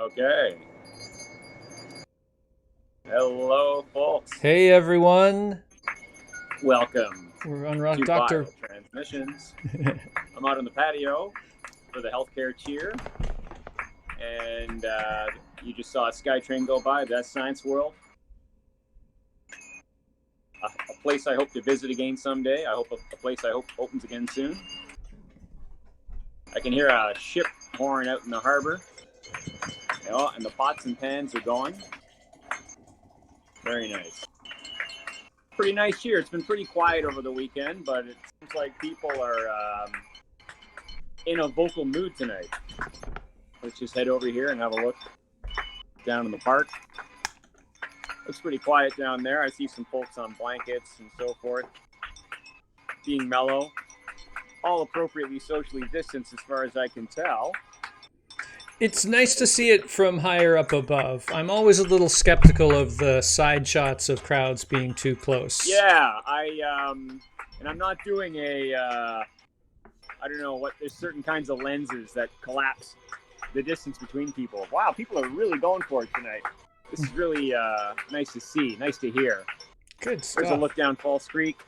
Okay. Hello, folks. Hey, everyone. Welcome We're on to Dr. Viral Transmissions. I'm out on the patio for the healthcare cheer, and you just saw a SkyTrain go by. That's Science World. A place I hope to visit again someday. I hope a place I hope opens again soon. I can hear a ship horn out in the harbor. And the pots and pans are going. Very nice. Pretty nice year. It's been pretty quiet over the weekend, but it seems like people are in a vocal mood tonight. Let's just head over here and have a look down in the park. Looks pretty quiet down there. I see some folks on blankets and so forth, being mellow. All appropriately socially distanced as far as I can tell. It's nice to see it from higher up above. I'm always a little skeptical of the side shots of crowds being too close. Yeah, and I'm not doing I don't know what, there's certain kinds of lenses that collapse the distance between people. Wow, people are really going for it tonight. This is really nice to see, nice to hear. Good stuff. There's a look down False Creek.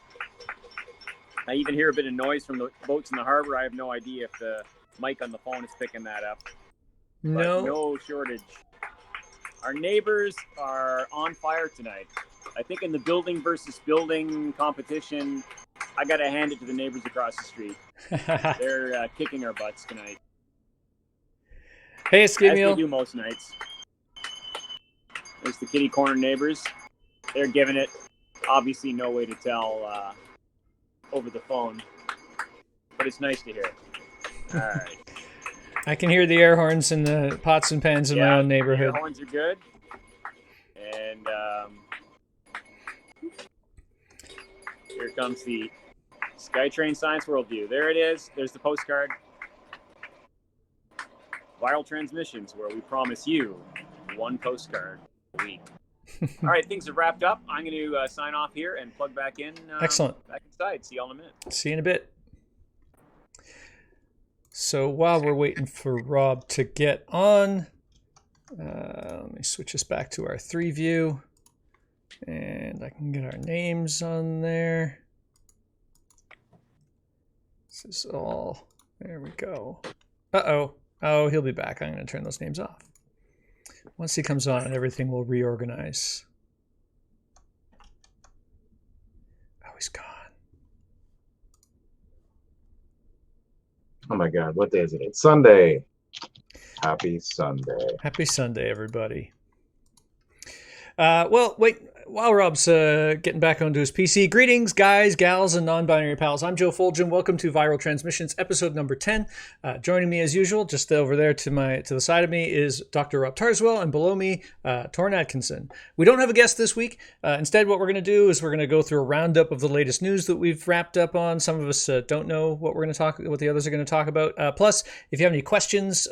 I even hear a bit of noise from the boats in the harbor. I have no idea if the mic on the phone is picking that up. But no shortage. Our neighbors are on fire tonight. I think in the building versus building competition, I got to hand it to the neighbors across the street. They're kicking our butts tonight. Hey, Skimmiel. As they do most nights. There's the kitty corner neighbors. They're giving it. Obviously, no way to tell over the phone. But it's nice to hear. All right. I can hear the air horns and the pots and pans in my own neighborhood. The air horns are good. And here comes the SkyTrain Science World view. There it is. There's the postcard. Viral Transmissions, where we promise you one postcard a week. All right, things are wrapped up. I'm going to sign off here and plug back in. Excellent. Back inside. See y'all in a minute. See you in a bit. So while we're waiting for Rob to get on, let me switch us back to our 3 view, and I can get our names on there. This is all, there we go. Uh-oh. Oh, he'll be back. I'm going to turn those names off. Once he comes on, everything will reorganize. Oh, he's gone. Oh my God, what day is it? It's Sunday. Happy Sunday. Happy Sunday, everybody. Well, wait, while Rob's getting back onto his PC, greetings, guys, gals, and non-binary pals. I'm Joe Fulgham. Welcome to Viral Transmissions, episode number 10. Joining me as usual, just over there to the side of me, is Dr. Rob Tarswell, and below me, Torrin Atkinson. We don't have a guest this week. Instead, what we're going to do is we're going to go through a roundup of the latest news that we've wrapped up on. Some of us don't know what what the others are going to talk about. Plus, if you have any questions,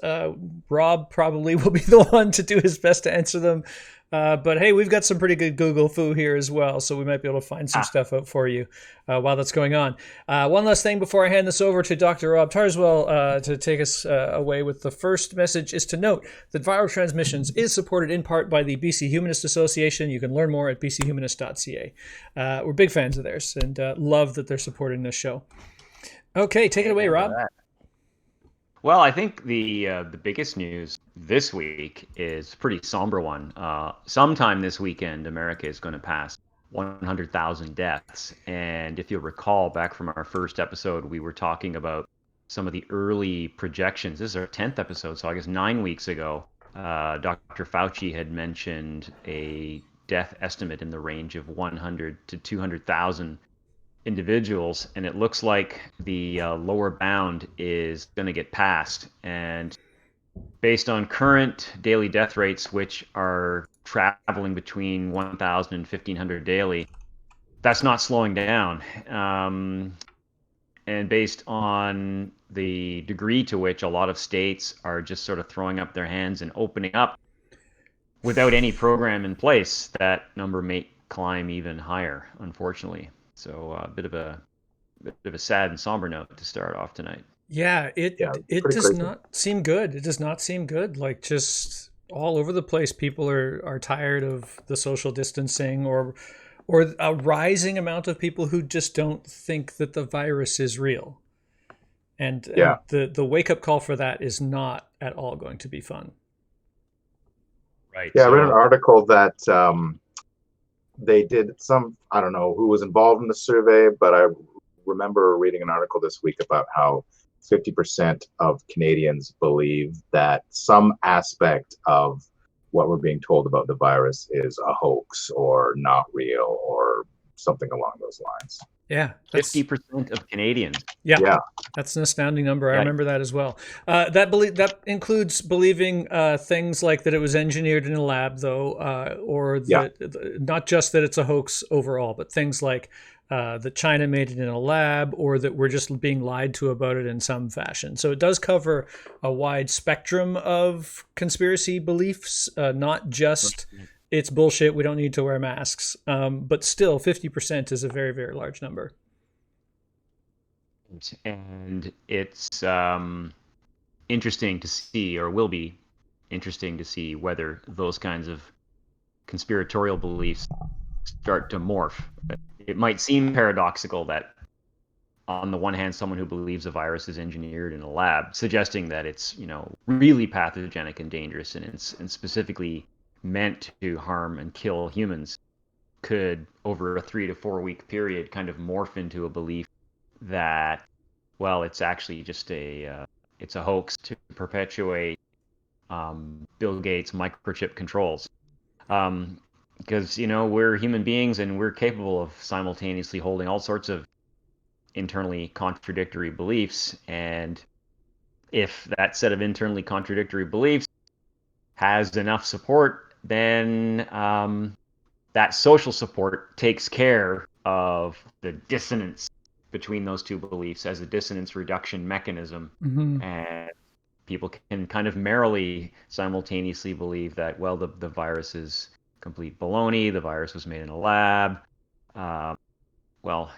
Rob probably will be the one to do his best to answer them. But hey, we've got some pretty good Google foo here as well, so we might be able to find some stuff out for you while that's going on. One last thing before I hand this over to Dr. Rob Tarswell to take us away with the first message is to note that Viral Transmissions is supported in part by the BC Humanist Association. You can learn more at bchumanist.ca. We're big fans of theirs and love that they're supporting this show. Okay, take it away, Rob. Well, I think the biggest news this week is a pretty somber one. Sometime this weekend, America is going to pass 100,000 deaths. And if you'll recall, back from our first episode, we were talking about some of the early projections. This is our 10th episode, so I guess 9 weeks ago, Dr. Fauci had mentioned a death estimate in the range of 100 to 200,000 individuals, and it looks like the lower bound is going to get passed. And based on current daily death rates, which are traveling between 1,000 and 1,500 daily, that's not slowing down. And based on the degree to which a lot of states are just sort of throwing up their hands and opening up without any program in place, that number may climb even higher, unfortunately. So a bit of a sad and somber note to start off tonight. Yeah, it does not seem good. It does not seem good. Like, just all over the place. People are tired of the social distancing, or a rising amount of people who just don't think that the virus is real. Yeah. And the wake up call for that is not at all going to be fun. Right. Yeah, I read an So article that they did some, I don't know who was involved in the survey, but I remember reading an article this week about how 50% of Canadians believe that some aspect of what we're being told about the virus is a hoax or not real or something along those lines. Yeah, 50% of Canadians. yeah, Yeah. that's an astounding number. I Yeah. remember that as well. That includes believing things like that it was engineered in a lab, though, or Yeah. that not just that it's a hoax overall, but things like that China made it in a lab, or that we're just being lied to about it in some fashion. So it does cover a wide spectrum of conspiracy beliefs, not just it's bullshit, we don't need to wear masks, but still 50% is a very, very large number. And it's interesting to see, or will be interesting to see, whether those kinds of conspiratorial beliefs start to morph. It might seem paradoxical that, on the one hand, someone who believes a virus is engineered in a lab, suggesting that it's, really pathogenic and dangerous, and specifically meant to harm and kill humans, could, over a 3 to 4 week period, kind of morph into a belief that, well, it's actually just it's a hoax to perpetuate Bill Gates' microchip controls. Because we're human beings, and we're capable of simultaneously holding all sorts of internally contradictory beliefs, and if that set of internally contradictory beliefs has enough support, then that social support takes care of the dissonance between those two beliefs as a dissonance reduction mechanism. Mm-hmm. And people can kind of merrily simultaneously believe that, well, the virus is complete baloney, the virus was made in a lab. Well,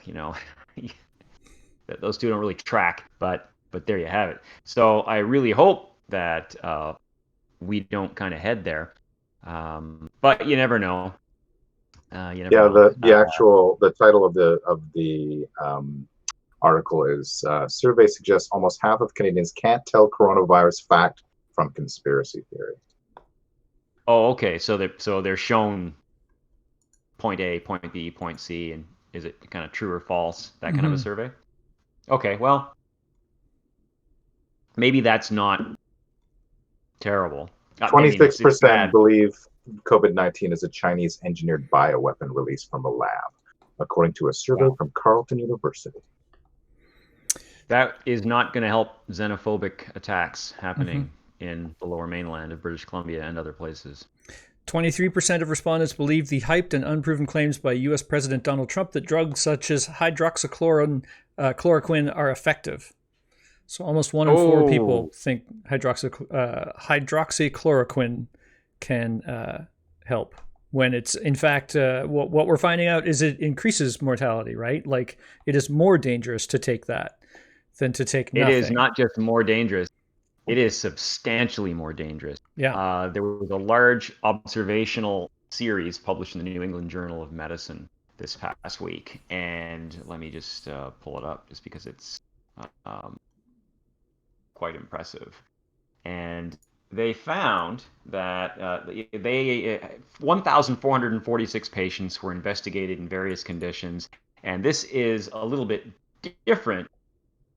those two don't really track, but there you have it. So I really hope that we don't kind of head there, but you never know. You never Yeah, know. the title of the article is survey suggests almost half of Canadians can't tell coronavirus fact from conspiracy theory. Oh, okay. So they're shown point A, point B, point C, and is it kind of true or false? That kind of a Mm-hmm. survey. Okay, well, maybe that's not terrible. I mean, it's 26% bad. believe COVID-19 is a Chinese engineered bioweapon released from a lab, according to a survey Wow. from Carleton University. That is not going to help xenophobic attacks Mm-hmm. happening in the lower mainland of British Columbia and other places. 23% of respondents believe the hyped and unproven claims by U.S. President Donald Trump that drugs such as hydroxychloroquine are effective. So almost 1 in 4 people think hydroxychloroquine can help. When it's, in fact, what we're finding out is it increases mortality, right? Like, it is more dangerous to take that than to take It nothing. is not just more dangerous, it is substantially more dangerous. Yeah. There was a large observational series published in the New England Journal of Medicine this past week. And let me just pull it up, just because it's quite impressive. And they found that 1,446 patients were investigated in various conditions. And this is a little bit different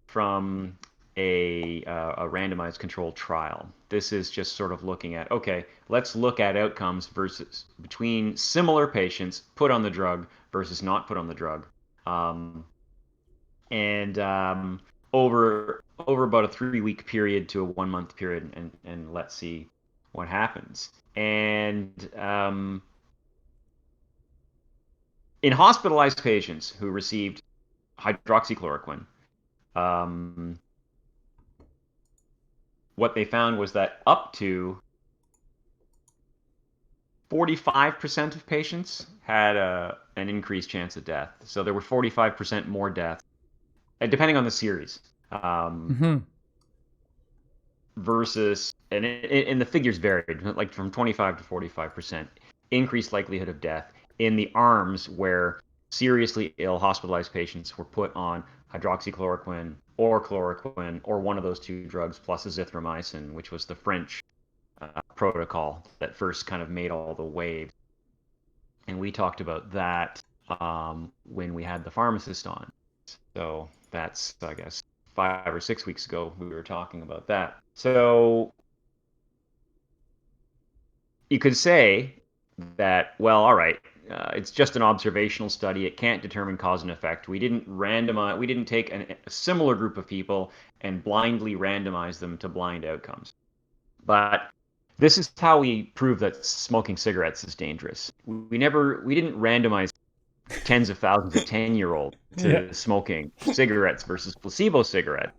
from a randomized controlled trial. This is just sort of looking at, okay, let's look at outcomes versus between similar patients put on the drug versus not put on the drug, and over about a 3-week period to a 1-month period, and let's see what happens. And in hospitalized patients who received hydroxychloroquine, what they found was that up to 45% of patients had an increased chance of death. So there were 45% more deaths, depending on the series, Mm-hmm. versus and the figures varied, like from 25 to 45% increased likelihood of death in the arms where seriously ill hospitalized patients were put on hydroxychloroquine or one of those two drugs plus azithromycin, which was the French protocol that first kind of made all the waves. And we talked about that when we had the pharmacist on. So that's, I guess, 5 or 6 weeks ago we were talking about that. So you could say that, well, all right, it's just an observational study. It can't determine cause and effect. We didn't take a similar group of people and blindly randomize them to blind outcomes. But this is how we prove that smoking cigarettes is dangerous. We didn't randomize tens of thousands of 10-year-olds to smoking cigarettes versus placebo cigarette.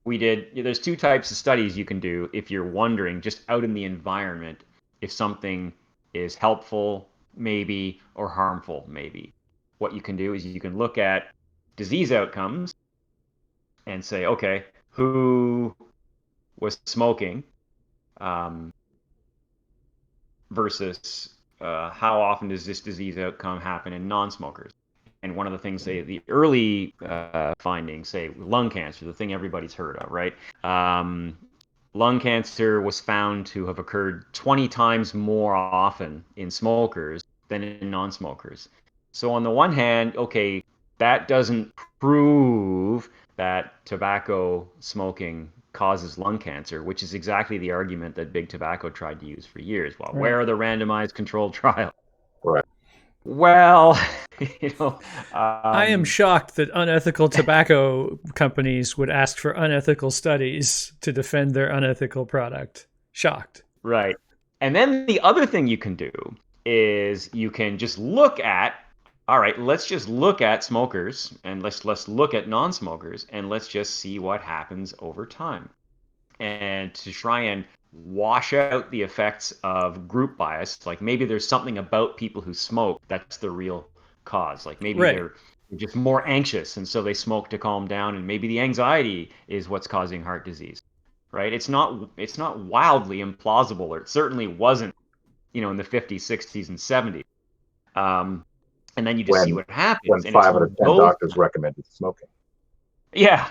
There's two types of studies you can do if you're wondering just out in the environment if something is helpful, maybe, or harmful, maybe. What you can do is you can look at disease outcomes and say, okay, who was smoking versus how often does this disease outcome happen in non-smokers? And one of the things the early findings say lung cancer, the thing everybody's heard of, right? Lung cancer was found to have occurred 20 times more often in smokers than in non-smokers. So on the one hand, okay, that doesn't prove that tobacco smoking causes lung cancer, which is exactly the argument that big tobacco tried to use for years. Well, where are the randomized controlled trials? Right. Well, I am shocked that unethical tobacco companies would ask for unethical studies to defend their unethical product. Shocked. Right. And then the other thing you can do is you can just look at, all right, let's just look at smokers and let's look at non-smokers and let's just see what happens over time. And to try and wash out the effects of group bias, like maybe there's something about people who smoke that's the real cause. Like maybe they're just more anxious and so they smoke to calm down, and maybe the anxiety is what's causing heart disease. Right? It's not wildly implausible, or it certainly wasn't, in the 50s, 60s, and 70s. And then you just see what happens. When 5 out of 10 doctors recommended smoking. Yeah.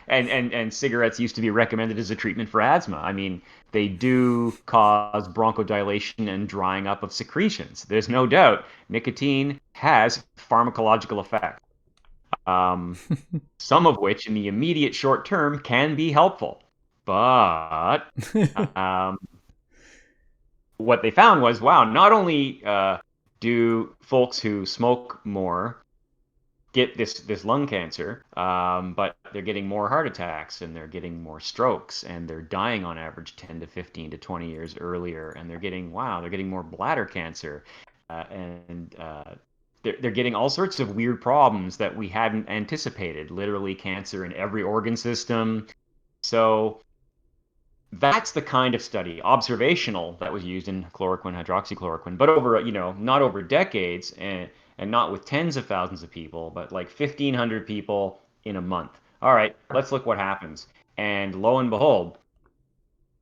And cigarettes used to be recommended as a treatment for asthma. I mean, they do cause bronchodilation and drying up of secretions. There's no doubt nicotine has pharmacological effects, some of which in the immediate short term can be helpful. But what they found was, wow, not only do folks who smoke more get this lung cancer, but they're getting more heart attacks and they're getting more strokes and they're dying on average 10 to 15 to 20 years earlier, and they're getting more bladder cancer, and they're getting all sorts of weird problems that we hadn't anticipated, literally cancer in every organ system. So that's the kind of study, observational, that was used in chloroquine, hydroxychloroquine, but over, not over decades and not with tens of thousands of people, but like 1,500 people in a month. All right, let's look what happens. And lo and behold,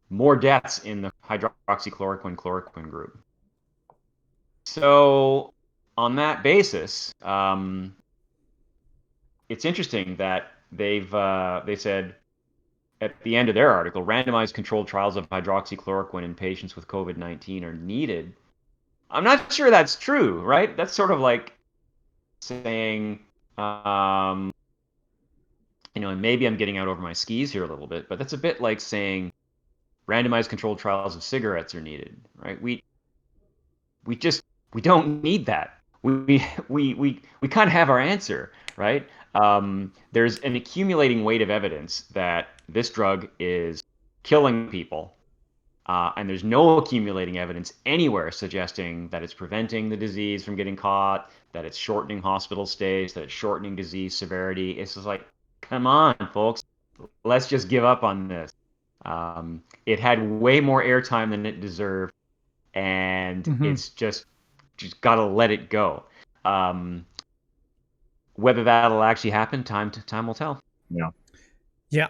more deaths in the hydroxychloroquine group. So on that basis, it's interesting that they said at the end of their article, randomized controlled trials of hydroxychloroquine in patients with COVID-19 are needed. I'm not sure that's true, right? That's sort of like saying, and maybe I'm getting out over my skis here a little bit, but that's a bit like saying randomized controlled trials of cigarettes are needed, right? We don't need that. We kind of have our answer, right? There's an accumulating weight of evidence that this drug is killing people, and there's no accumulating evidence anywhere suggesting that it's preventing the disease from getting caught, that it's shortening hospital stays, that it's shortening disease severity. It's just like, come on, folks, let's just give up on this. It had way more airtime than it deserved, and it's just got to let it go. Whether that'll actually happen, time will tell. Yeah. Yeah.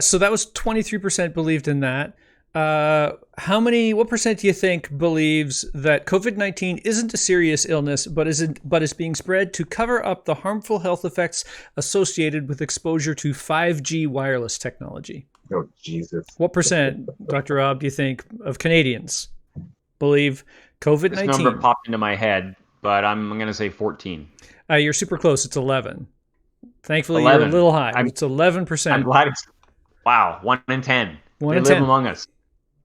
So that was 23% believed in that. What percent do you think believes that COVID-19 isn't a serious illness, but is being spread to cover up the harmful health effects associated with exposure to 5G wireless technology? Oh, Jesus. What percent, Dr. Rob, do you think of Canadians believe COVID-19? This number popped into my head, but I'm going to say 14. You're super close. It's 11. Thankfully, 11. You're a little high. It's 11%. I'm glad it's... Wow, 1 in 10. One they in live 10. among us.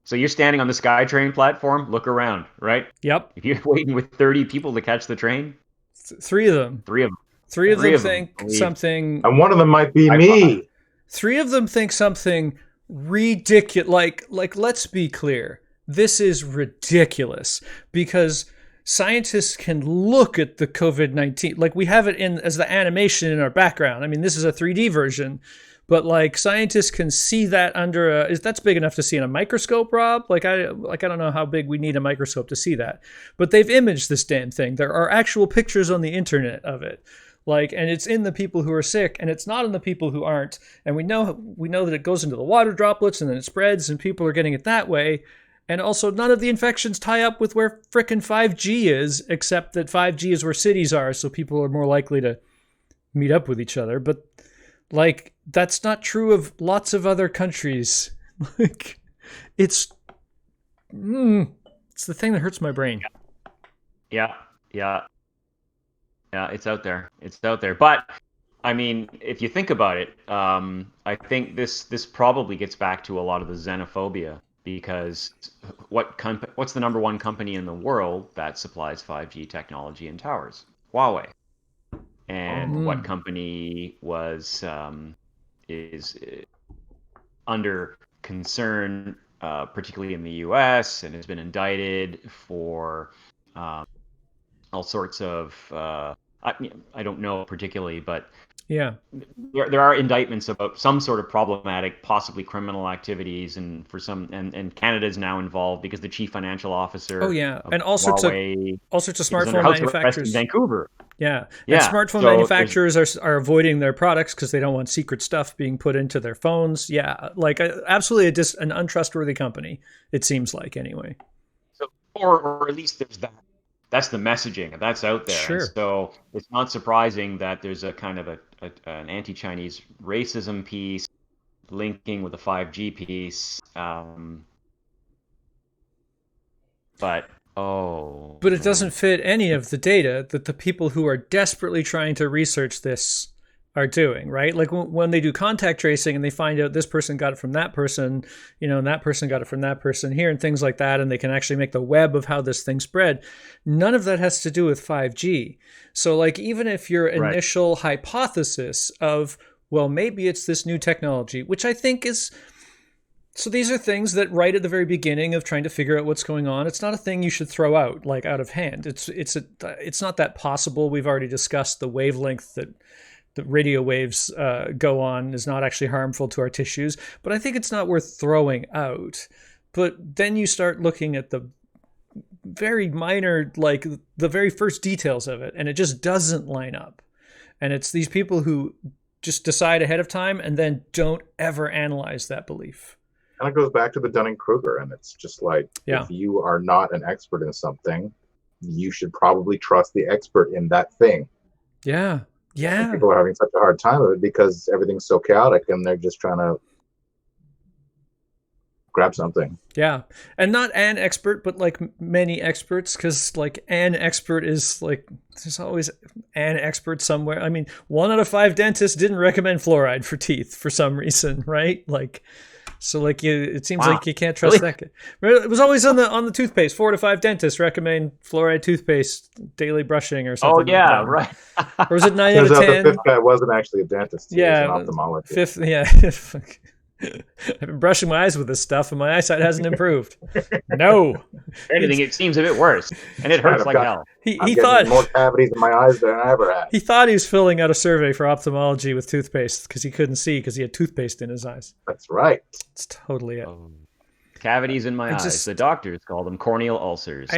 So you're standing on the SkyTrain platform, look around, right? Yep. If you're waiting with 30 people to catch the train, three of them. Three of them. Three of them think something... And one of them might be me. Three of them think something ridiculous. Like, let's be clear. This is ridiculous because scientists can look at the COVID-19. Like, we have it in as the animation in our background. I mean, this is a 3D version. But like scientists can see that under that's big enough to see in a microscope, Rob. I don't know how big we need a microscope to see that. But they've imaged this damn thing. There are actual pictures on the internet of it. And it's in the people who are sick, and it's not in the people who aren't. And we know that it goes into the water droplets, and then it spreads, and people are getting it that way. And also, none of the infections tie up with where frickin' 5G is, except that 5G is where cities are, so people are more likely to meet up with each other. But that's not true of lots of other countries. It's the thing that hurts my brain. Yeah, it's out there. It's out there. But I mean, if you think about it, I think this probably gets back to a lot of the xenophobia, because what's the number one company in the world that supplies 5G technology and towers? Huawei. And what company is under concern, particularly in the U.S., and has been indicted for all sorts of I don't know particularly, but yeah, there are indictments about some sort of problematic, possibly criminal activities, and for some, and Canada is now involved because the chief financial officer. Oh yeah, and all sorts of smartphone manufacturers in Vancouver. Yeah. And smartphone manufacturers are avoiding their products because they don't want secret stuff being put into their phones. Yeah, absolutely an untrustworthy company, it seems like, anyway. So, or at least there's that. That's the messaging that's out there. Sure. And so it's not surprising that there's a kind of an anti-Chinese racism piece linking with a 5G piece. But it doesn't fit any of the data that the people who are desperately trying to research this are doing, right? Like when they do contact tracing and they find out this person got it from that person, and that person got it from that person here, and things like that, and they can actually make the web of how this thing spread. None of that has to do with 5G. So even if your initial hypothesis of, well, maybe it's this new technology, which I think is... So these are things that right at the very beginning of trying to figure out what's going on, it's not a thing you should throw out out of hand. It's not that possible. We've already discussed the wavelength that the radio waves go on is not actually harmful to our tissues, but I think it's not worth throwing out. But then you start looking at the very minor, the very first details of it, and it just doesn't line up. And it's these people who just decide ahead of time and then don't ever analyze that belief. And it goes back to the Dunning-Kruger, and it's just if you are not an expert in something, you should probably trust the expert in that thing. Yeah. Yeah. People are having such a hard time with it because everything's so chaotic and they're just trying to grab something. Yeah. And not an expert, but many experts, because an expert is there's always an expert somewhere. I mean, 1 out of 5 dentists didn't recommend fluoride for teeth for some reason, right? So it seems like you can't trust that. It was always on the toothpaste. 4 to 5 dentists recommend fluoride toothpaste daily brushing or something. Oh yeah, right. Or was it 9 out of 10? The fifth guy wasn't actually a dentist. He was an ophthalmologist. Fifth, yeah. I've been brushing my eyes with this stuff, and my eyesight hasn't improved. No. If anything, it seems a bit worse, and it hurts like hell. He thought more cavities in my eyes than I ever had. He thought he was filling out a survey for ophthalmology with toothpaste because he couldn't see because he had toothpaste in his eyes. That's right. That's totally it. Cavities in my eyes. The doctors call them corneal ulcers.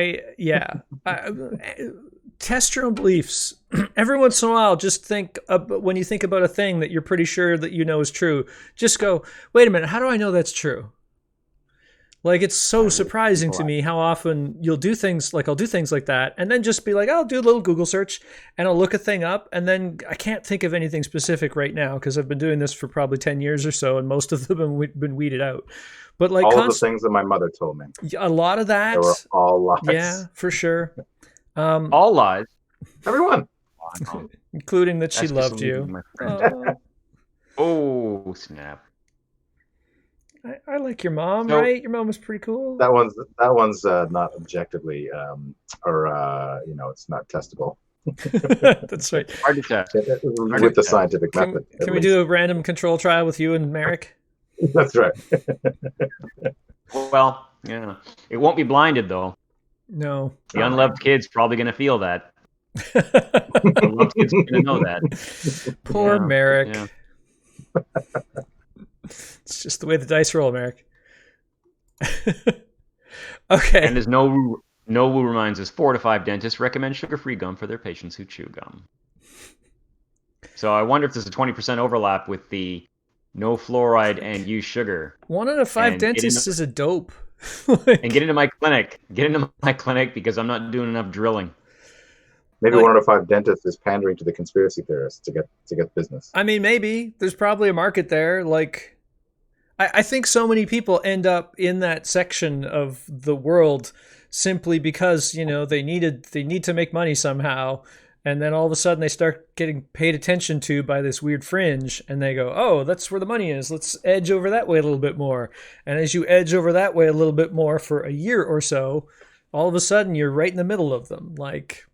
Test your own beliefs. Every once in a while, just think when you think about a thing that you're pretty sure that is true, just go, wait a minute, how do I know that's true? Like, it's so I really surprising people to are. me how often you'll do things like I'll do things like that and then just be like, I'll do a little Google search and I'll look a thing up. And then I can't think of anything specific right now because I've been doing this for probably 10 years or so and most of them have been weeded out. But like, All of the things that my mother told me, a lot of they were that, all lies. yeah, for sure. All lies. Everyone. Wow. Including that she That's loved disillusioning, you. my friend. Oh, Oh, snap. I like your mom, So- right? Your mom was pretty cool. That one's not objectively, it's not testable That's right. Hard to test. with the scientific Can, method. can we do a random control trial with you and Merrick? That's right. Well, yeah. It won't be blinded, though. No. The unloved kid's probably going to feel that. The unloved kid's going to know that. Poor Yeah, Merrick. yeah. It's just the way the dice roll, Merrick. Okay. And as No Wu reminds us, 4 to 5 dentists recommend sugar-free gum for their patients who chew gum. So I wonder if there's a 20% overlap with the no fluoride and use sugar. 1 out of 5 And get dentists into- is a dope. And get into my clinic. Get into my clinic because I'm not doing enough drilling. Maybe Like- 1 out of 5 dentists is pandering to the conspiracy theorists to get business. I mean, maybe there's probably a market there. Like, I think so many people end up in that section of the world simply because they need to make money somehow, and then all of a sudden they start getting paid attention to by this weird fringe, and they go, "Oh, that's where the money is. Let's edge over that way a little bit more." And as you edge over that way a little bit more for a year or so, all of a sudden you're right in the middle of them. Like,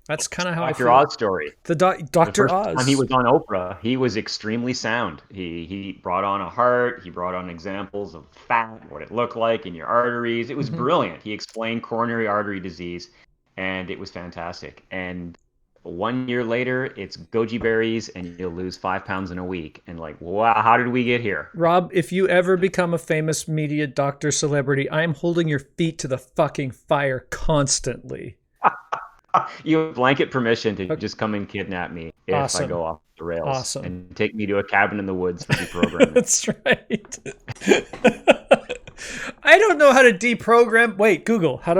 that's kind of how I Dr. feel. Oz story. The The Dr. first Oz. time he was on Oprah, he was extremely sound. He brought on a heart. He brought on examples of fat, what it looked like in your arteries. It was brilliant. He explained coronary artery disease, and it was fantastic. And 1 year later, it's goji berries, and you'll lose 5 pounds in a week. And like, wow, how did we get here? Rob, if you ever become a famous media doctor celebrity, I'm holding your feet to the fucking fire constantly. You have blanket permission to just come and kidnap me if Awesome. I go off the rails Awesome. and take me to a cabin in the woods for deprogramming. That's right. I don't know how to deprogram. Wait, Google. How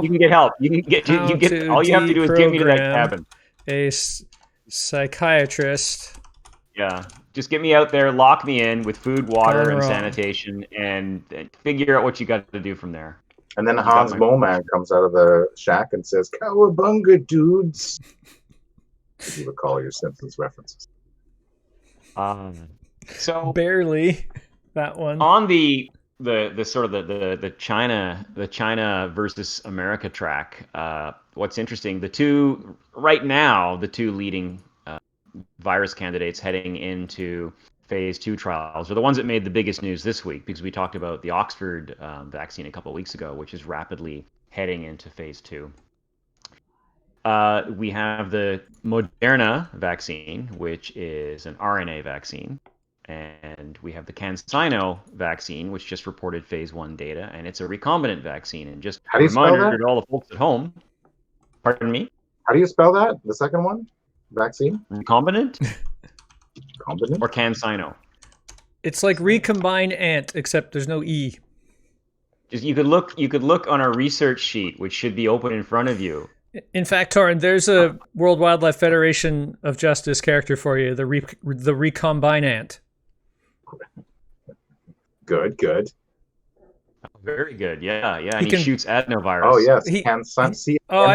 You can get help. You can get. How to All you have to do is get me to that deprogram cabin. a psychiatrist? Yeah, just get me out there, lock me in with food, water, Gone and wrong. sanitation, and figure out what you got to do from there. And then got Hans my- Moman comes out of the shack and says, "Cowabunga, dudes!" If you recall your Simpsons references. So Barely. That one. on the sort of the China versus America track, what's interesting, the two leading virus candidates heading into phase 2 trials are the ones that made the biggest news this week, because we talked about the Oxford vaccine a couple of weeks ago, which is rapidly heading into phase 2. We have the Moderna vaccine, which is an RNA vaccine. And we have the CanSino vaccine, which just reported phase 1 data, and it's a recombinant vaccine. And just How a do you spell reminder that? to all the folks at home, pardon me, How do you spell that? The second one? Vaccine? recombinant Combinant? or CanSino? It's like recombine ant, except there's no E. Just you could look on our research sheet, which should be open in front of you. In fact, Torrin, there's a World Wildlife Federation of Justice character for you, the recombine ant. Good. Very good, yeah. He And he can- shoots adenovirus. Oh, yes. He- See, Oh,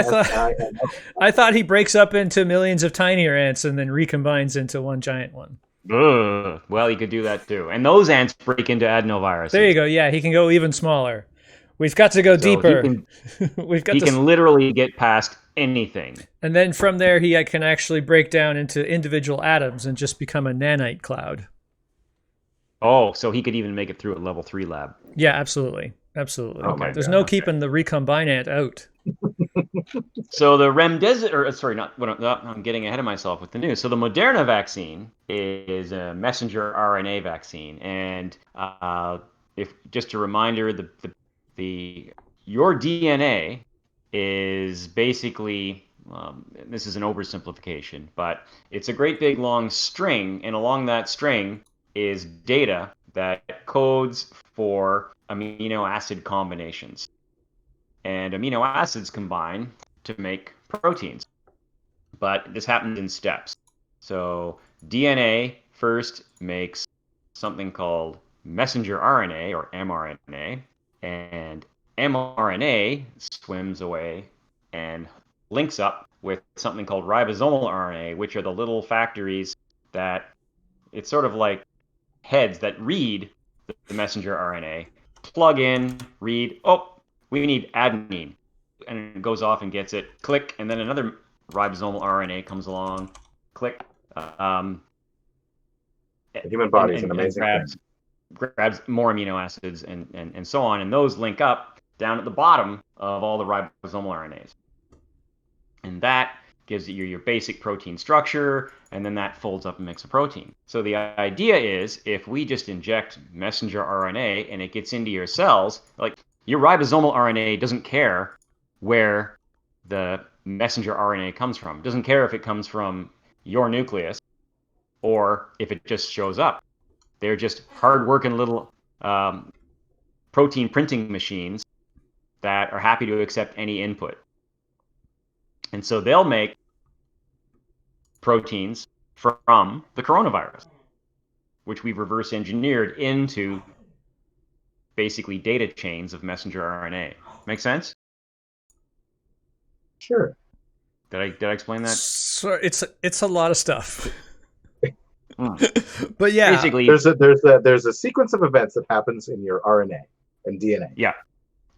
I thought he breaks up into millions of tinier ants and then recombines into one giant one. Ugh. Well, he could do that too. And those ants break into adenovirus. There you go. Yeah, he can go even smaller. We've got to go So deeper. He We've got he to, can literally get past anything. and then from there he can actually break down into individual atoms and just become a nanite cloud. Oh, so he could even make it through a level 3 lab. Yeah, absolutely. Absolutely. Oh my There's God, no okay. keeping the recombine ant out. So the I'm getting ahead of myself with the news. So the Moderna vaccine is a messenger RNA vaccine, and if just a reminder, your DNA is basically this is an oversimplification, but it's a great big long string, and along that string is data that codes for amino acid combinations. And amino acids combine to make proteins. But this happens in steps. So DNA first makes something called messenger RNA or mRNA, and mRNA swims away and links up with something called ribosomal RNA, which are the little factories that it's sort of like heads that read the messenger RNA, plug in, read, oh, we need adenine. And it goes off and gets it, click, and then another ribosomal RNA comes along, click, The human body is an amazing thing. grabs more amino acids and so on, and those link up down at the bottom of all the ribosomal RNAs. And that gives you your basic protein structure, and then that folds up and makes a protein. So the idea is if we just inject messenger RNA and it gets into your cells, like your ribosomal RNA doesn't care where the messenger RNA comes from. It doesn't care if it comes from your nucleus or if it just shows up. They're just hard-working little protein printing machines that are happy to accept any input. And so they'll make proteins from the coronavirus, which we've reverse engineered into basically data chains of messenger RNA. Make sense? Sure. Did I explain that? So it's a lot of stuff. But yeah, Basically, there's a sequence of events that happens in your RNA and DNA. yeah.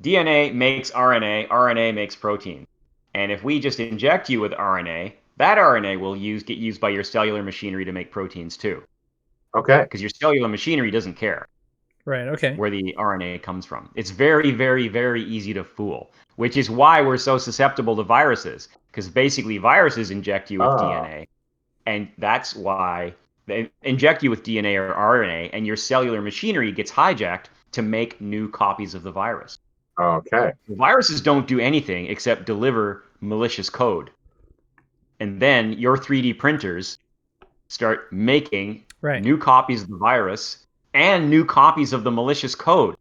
DNA makes RNA, RNA makes protein. And if we just inject you with RNA, that RNA will get used by your cellular machinery to make proteins too. Okay. Because your cellular machinery doesn't care right. Okay. where the RNA comes from. It's very, very, very easy to fool, which is why we're so susceptible to viruses. Because basically viruses inject you with DNA. And that's why they inject you with DNA or RNA, and your cellular machinery gets hijacked to make new copies of the virus. Okay. Viruses don't do anything except deliver malicious code. And then your 3D printers start making new copies of the virus and new copies of the malicious code,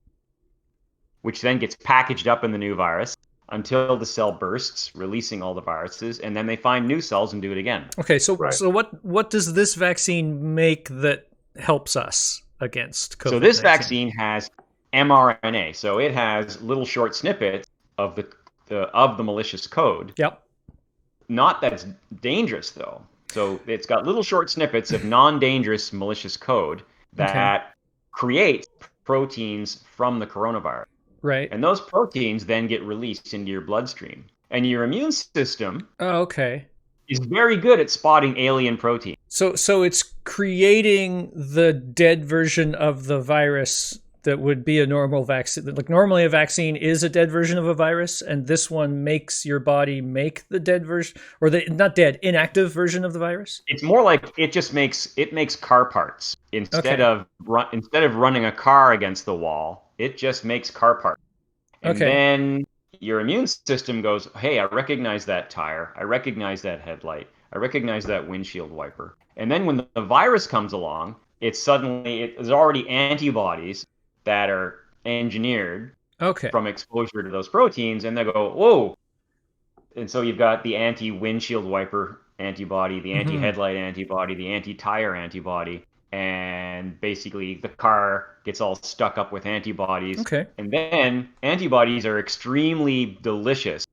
which then gets packaged up in the new virus until the cell bursts, releasing all the viruses, and then they find new cells and do it again. Okay, so what does this vaccine make that helps us against COVID-19? So this vaccine has mRNA, so it has little short snippets of the malicious code. Yep. Not that it's dangerous though. So it's got little short snippets of non-dangerous malicious code that create proteins from the coronavirus. Right. And those proteins then get released into your bloodstream. And your immune system is very good at spotting alien proteins. So it's creating the dead version of the virus that would be a normal vaccine. Like normally a vaccine is a dead version of a virus, and this one makes your body make the dead version, or the not dead, inactive version of the virus? It's more like it makes car parts. Instead of running a car against the wall, it just makes car parts. And then your immune system goes, hey, I recognize that tire. I recognize that headlight. I recognize that windshield wiper. And then when the virus comes along, there's already antibodies that are engineered from exposure to those proteins, and they go, whoa. And so you've got the anti-windshield wiper antibody, the anti-headlight antibody, the anti-tire antibody, and basically the car gets all stuck up with antibodies. And then antibodies are extremely delicious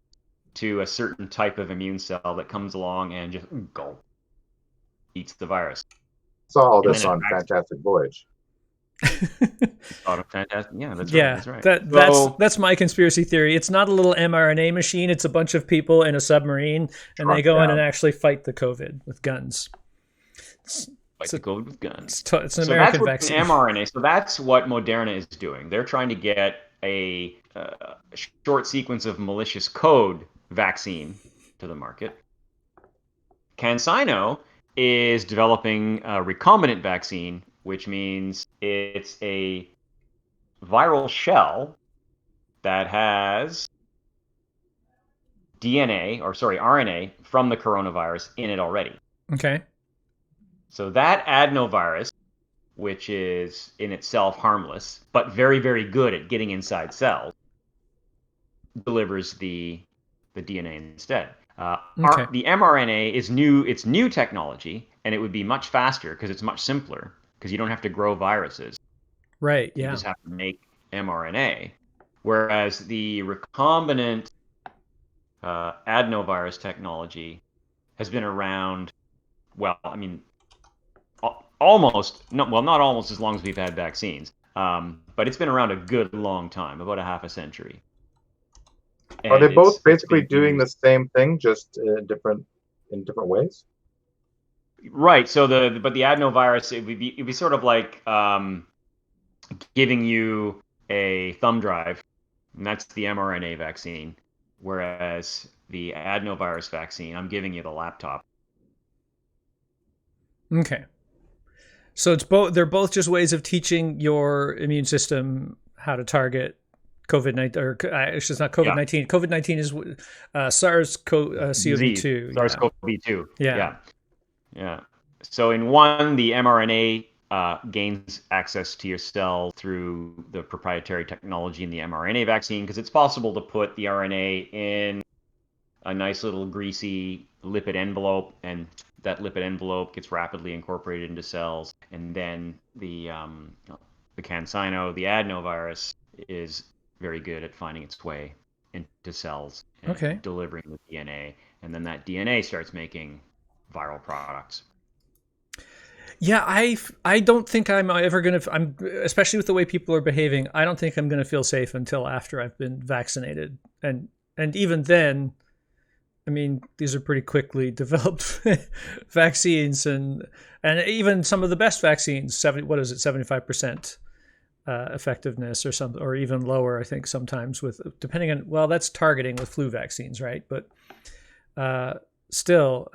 to a certain type of immune cell that comes along and just eats the virus. Saw all this on Fantastic Voyage. Fantastic. Yeah, that's right. That's my conspiracy theory. It's not a little mRNA machine. It's a bunch of people in a submarine, and they go in and actually fight the COVID with guns. Fight the COVID with guns. It's an American vaccine. mRNA. So that's what Moderna is doing. They're trying to get a short sequence of malicious code vaccine to the market. CanSino is developing a recombinant vaccine, which means it's a viral shell that has RNA from the coronavirus in it already. Okay. So that adenovirus which is in itself harmless, but very, very good at getting inside cells, delivers the DNA instead. Okay. The mRNA is new. It's new technology, and it would be much faster because it's much simpler because you don't have to grow viruses. Right. You Yeah. just have to make mRNA. Whereas the recombinant adenovirus technology has been around, well, I mean, almost, not almost as long as we've had vaccines, but it's been around a good long time, about a half a century. Are they And both it's basically been doing the used. same thing, just in different ways? Right. So but the adenovirus, it'd be sort of like giving you a thumb drive, and that's the mRNA vaccine. Whereas the adenovirus vaccine, I'm giving you the laptop. Okay. So it's both. They're both just ways of teaching your immune system how to target COVID-19, or it's just not Yeah. COVID-19. COVID-19 is Disease, SARS-CoV-2. Yeah. SARS-CoV-2. Yeah. Yeah. Yeah. So in one, the mRNA gains access to your cell through the proprietary technology in the mRNA vaccine because it's possible to put the RNA in a nice little greasy lipid envelope, and that lipid envelope gets rapidly incorporated into cells, and then the CanSino, the adenovirus, is very good at finding its way into cells and Okay. delivering the DNA, and then that DNA starts making viral products. Yeah, I don't think I'm ever gonna. I'm especially with the way people are behaving. I don't think I'm gonna feel safe until after I've been vaccinated, and even then, I mean, these are pretty quickly developed vaccines, and even some of the best vaccines, 75% effectiveness or something, or even lower. I think sometimes with depending on, well, that's targeting with flu vaccines, right? But still,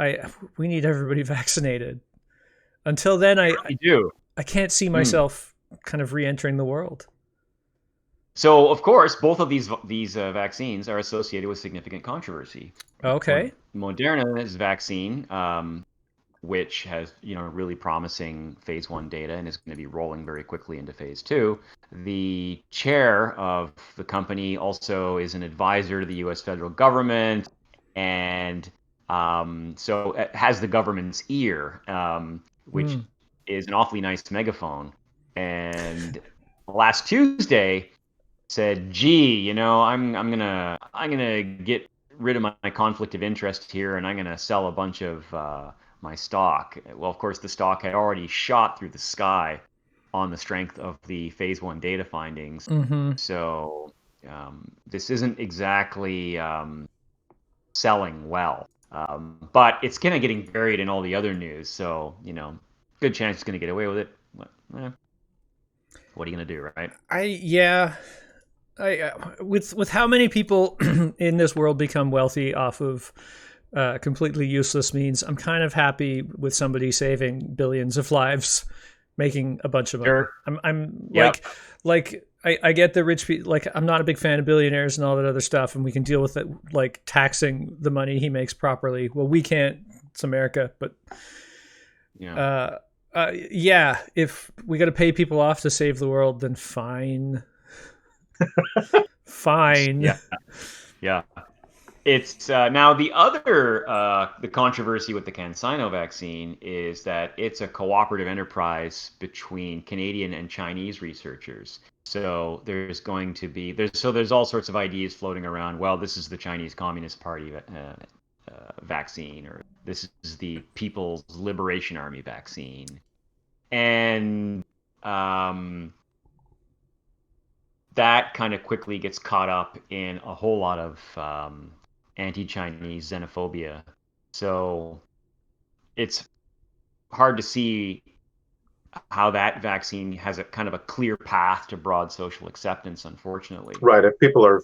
we need everybody vaccinated. Until then, We do. I can't see myself kind of re-entering the world. So, of course, both of these vaccines are associated with significant controversy. Okay. Moderna's vaccine, which has really promising phase 1 data and is going to be rolling very quickly into phase 2. The chair of the company also is an advisor to the U.S. federal government, and so it has the government's ear, which is an awfully nice megaphone. And last Tuesday said, "Gee, I'm gonna get rid of my conflict of interest here, and I'm gonna sell a bunch of my stock." Well, of course, the stock had already shot through the sky on the strength of the phase 1 data findings. Mm-hmm. So this isn't exactly selling well, but it's kind of getting buried in all the other news. So good chance it's gonna get away with it. What are you gonna do, right? With how many people in this world become wealthy off of completely useless means, I'm kind of happy with somebody saving billions of lives, making a bunch of money. Sure. I'm Yep. like I get the rich people. Like, I'm not a big fan of billionaires and all that other stuff, and we can deal with it, like taxing the money he makes properly. Well, we can't. It's America, but Yeah. yeah. If we got to pay people off to save the world, then fine. Fine. Yeah. Yeah. It's now the other the controversy with the CanSino vaccine is that it's a cooperative enterprise between Canadian and Chinese researchers. So there's all sorts of ideas floating around. Well, this is the Chinese Communist Party vaccine, or this is the People's Liberation Army vaccine, and that kind of quickly gets caught up in a whole lot of anti-Chinese xenophobia. So it's hard to see how that vaccine has a kind of a clear path to broad social acceptance, unfortunately. Right. If people are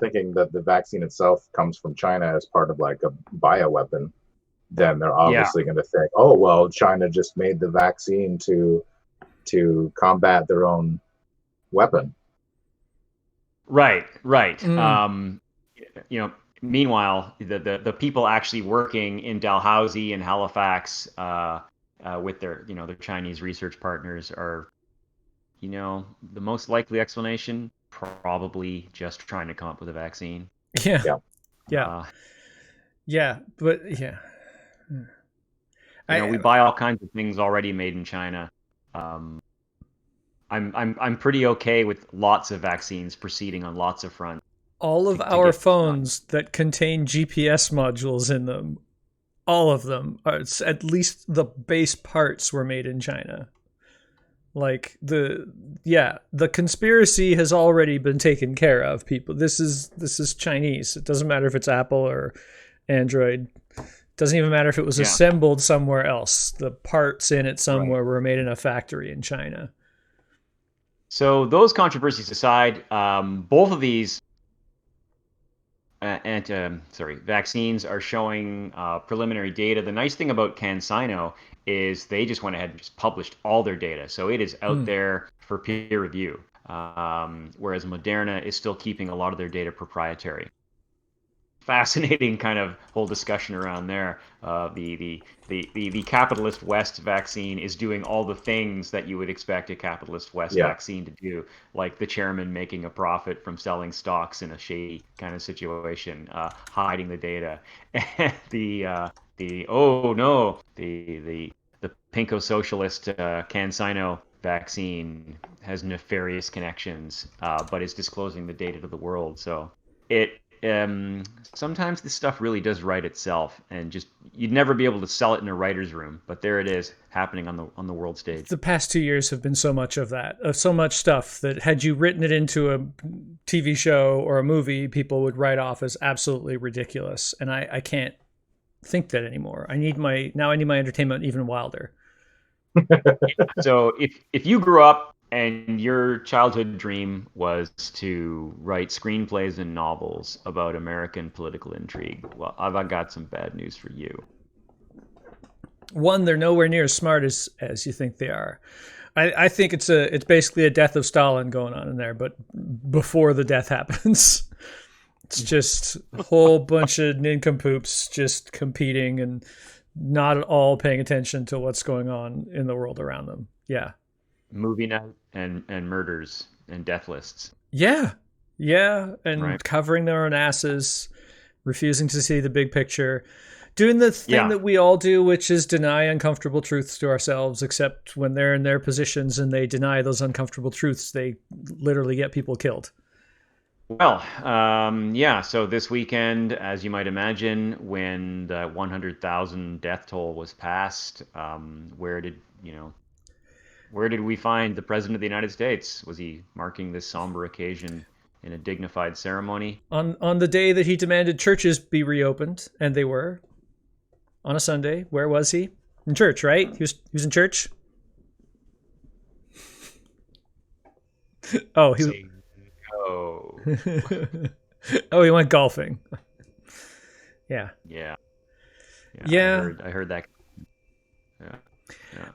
thinking that the vaccine itself comes from China as part of like a bioweapon, then they're obviously going to think, oh well, China just made the vaccine to combat their own weapon. Right. Meanwhile, the people actually working in Dalhousie and Halifax with their Chinese research partners are, the most likely explanation, probably just trying to come up with a vaccine. Yeah. Yeah. Yeah. Uh, Yeah. But yeah. we buy all kinds of things already made in China. Um, I'm pretty okay with lots of vaccines proceeding on lots of fronts. All of to our get phones that contain GPS modules in them, all of them, are, at least the base parts, were made in China. Like the conspiracy has already been taken care of. People, this is Chinese. It doesn't matter if it's Apple or Android. It doesn't even matter if it was assembled somewhere else. The parts in it somewhere were made in a factory in China. So those controversies aside, both of these vaccines are showing preliminary data. The nice thing about CanSino is they just went ahead and just published all their data, so it is out there for peer review. Whereas Moderna is still keeping a lot of their data proprietary. Fascinating kind of whole discussion around there. The capitalist West vaccine is doing all the things that you would expect a capitalist West vaccine to do, like the chairman making a profit from selling stocks in a shady kind of situation, hiding the data, and the pinko socialist CanSino vaccine has nefarious connections, but is disclosing the data to the world. So sometimes this stuff really does write itself, and just you'd never be able to sell it in a writer's room, but there it is happening on the world stage. The past 2 years have been so much of that, of so much stuff that had you written it into a TV show or a movie, people would write off as absolutely ridiculous. And I can't think that anymore. I need my entertainment even wilder. So if you grew up and your childhood dream was to write screenplays and novels about American political intrigue, well, I've got some bad news for you. One, they're nowhere near as smart as you think they are. I think it's basically a death of Stalin going on in there, but before the death happens. It's just a whole bunch of nincompoops just competing and not at all paying attention to what's going on in the world around them. Yeah. Movie night and murders and death lists. Yeah. And covering their own asses, refusing to see the big picture, doing the thing that we all do, which is deny uncomfortable truths to ourselves, except when they're in their positions and they deny those uncomfortable truths, they literally get people killed. Well, so this weekend, as you might imagine, when the 100,000 death toll was passed, where did we find the President of the United States? Was he marking this somber occasion in a dignified ceremony? On the day that he demanded churches be reopened, and they were, on a Sunday. Where was he? In church, right? He was in church? Oh, he was... Oh, he went golfing. Yeah. I heard that.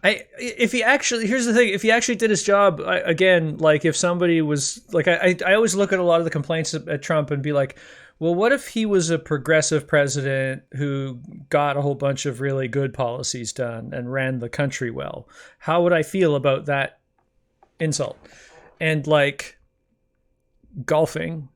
If he actually, here's the thing, if he actually did his job, again, like if somebody was like, I always look at a lot of the complaints at Trump and be like, well, what if he was a progressive president who got a whole bunch of really good policies done and ran the country well? How would I feel about that insult? And like golfing,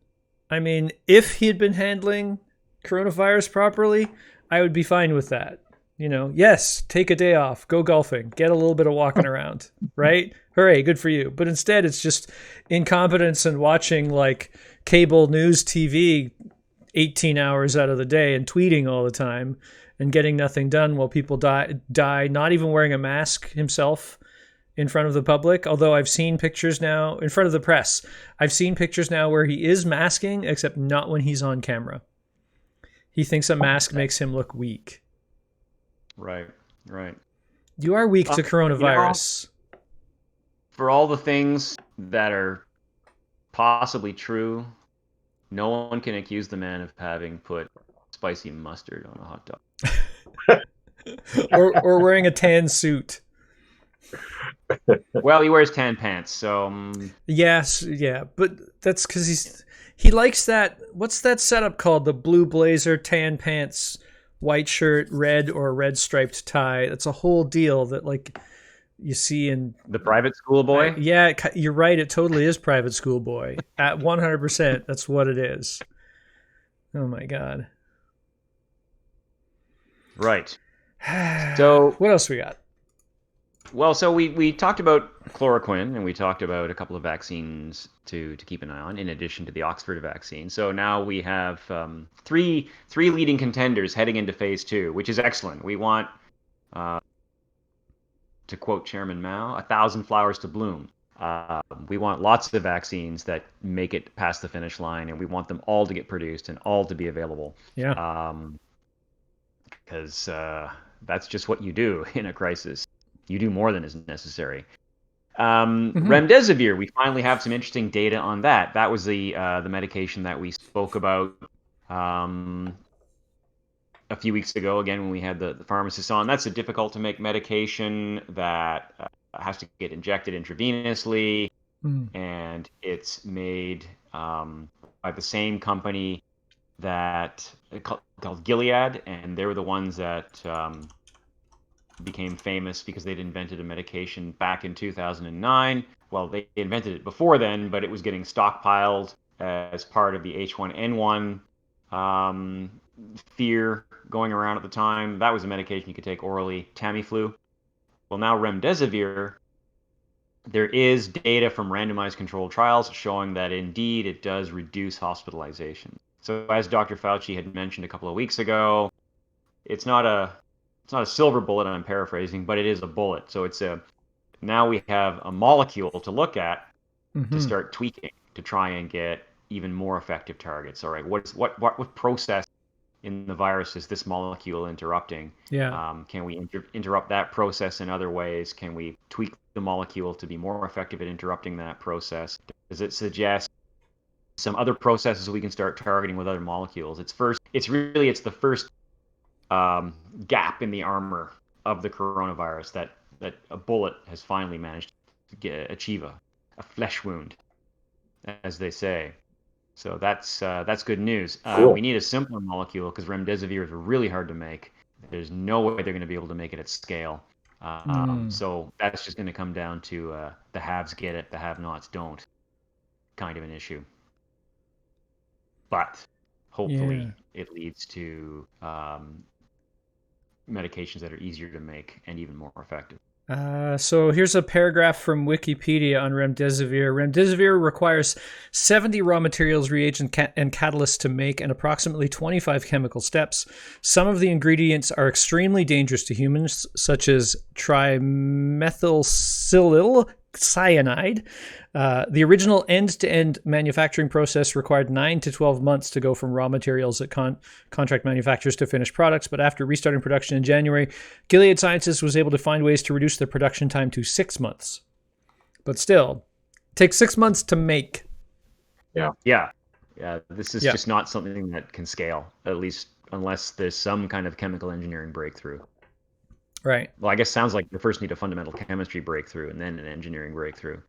I mean, if he had been handling coronavirus properly, I would be fine with that. Yes, take a day off, go golfing, get a little bit of walking around, right? Hooray, good for you. But instead, it's just incompetence and watching like cable news TV 18 hours out of the day and tweeting all the time and getting nothing done while people die, not even wearing a mask himself in front of the public. Although I've seen pictures now in front of the press. I've seen pictures now where he is masking, except not when he's on camera. He thinks a mask makes him look weak. Right. You are weak to coronavirus. For all the things that are possibly true, no one can accuse the man of having put spicy mustard on a hot dog. or wearing a tan suit. Well, he wears tan pants, so... Yes, yeah, but that's because he likes that... What's that setup called? The blue blazer, tan pants, white shirt, red or red striped tie. That's a whole deal that like you see in The private school boy? yeah, you're right. It totally is private school boy at 100%. That's what it is. Oh my God. Right. So what else we got? Well, so we talked about chloroquine and we talked about a couple of vaccines to keep an eye on, in addition to the Oxford vaccine. So now we have three leading contenders heading into phase 2, which is excellent. We want, to quote Chairman Mao, 1,000 flowers to bloom. We want lots of vaccines that make it past the finish line, and we want them all to get produced and all to be available. Yeah. Because that's just what you do in a crisis. You do more than is necessary. Remdesivir, we finally have some interesting data on that. That was the medication that we spoke about a few weeks ago, again, when we had the pharmacist on. That's a difficult to make medication that has to get injected intravenously, and it's made by the same company that called Gilead, and they were the ones that became famous because they'd invented a medication back in 2009. Well, they invented it before then, but it was getting stockpiled as part of the H1N1 fear going around at the time. That was a medication you could take orally, Tamiflu. Well, now remdesivir, there is data from randomized controlled trials showing that indeed it does reduce hospitalization. So as Dr. Fauci had mentioned a couple of weeks ago, it's not a silver bullet, I'm paraphrasing, but it is a bullet. So now we have a molecule to look at to start tweaking to try and get even more effective targets. All right, what process in the virus is this molecule interrupting? Yeah. Can we interrupt that process in other ways? Can we tweak the molecule to be more effective at interrupting that process? Does it suggest some other processes we can start targeting with other molecules? It's the first gap in the armor of the coronavirus that a bullet has finally managed to achieve a flesh wound, as they say. So that's good news. Cool. We need a simpler molecule because remdesivir is really hard to make. There's no way they're going to be able to make it at scale. So that's just going to come down to the haves get it, the have-nots don't, kind of an issue. But hopefully it leads to medications that are easier to make and even more effective. So here's a paragraph from Wikipedia on remdesivir. Remdesivir requires 70 raw materials, reagents, and catalysts to make, and approximately 25 chemical steps. Some of the ingredients are extremely dangerous to humans, such as trimethylsilyl cyanide. The original end-to-end manufacturing process required 9 to 12 months to go from raw materials at contract manufacturers to finished products, but after restarting production in January, Gilead Sciences was able to find ways to reduce their production time to 6 months. But still, it takes 6 months to make. Yeah. This is just not something that can scale, at least unless there's some kind of chemical engineering breakthrough. Right. Well, I guess sounds like you first need a fundamental chemistry breakthrough and then an engineering breakthrough.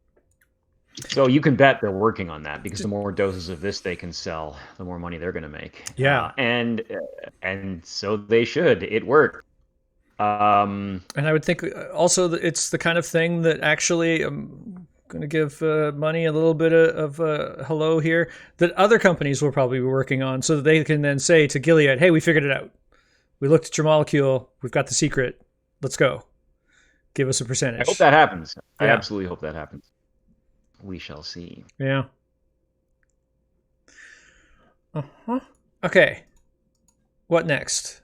So you can bet they're working on that because the more doses of this they can sell, the more money they're going to make. Yeah. And so they should. It worked. And I would think also that it's the kind of thing that actually I'm going to give money a little bit of hello here that other companies will probably be working on so that they can then say to Gilead, hey, we figured it out. We looked at your molecule. We've got the secret. Let's go. Give us a percentage. I hope that happens. Yeah. I absolutely hope that happens. We shall see. Yeah. Okay. What next?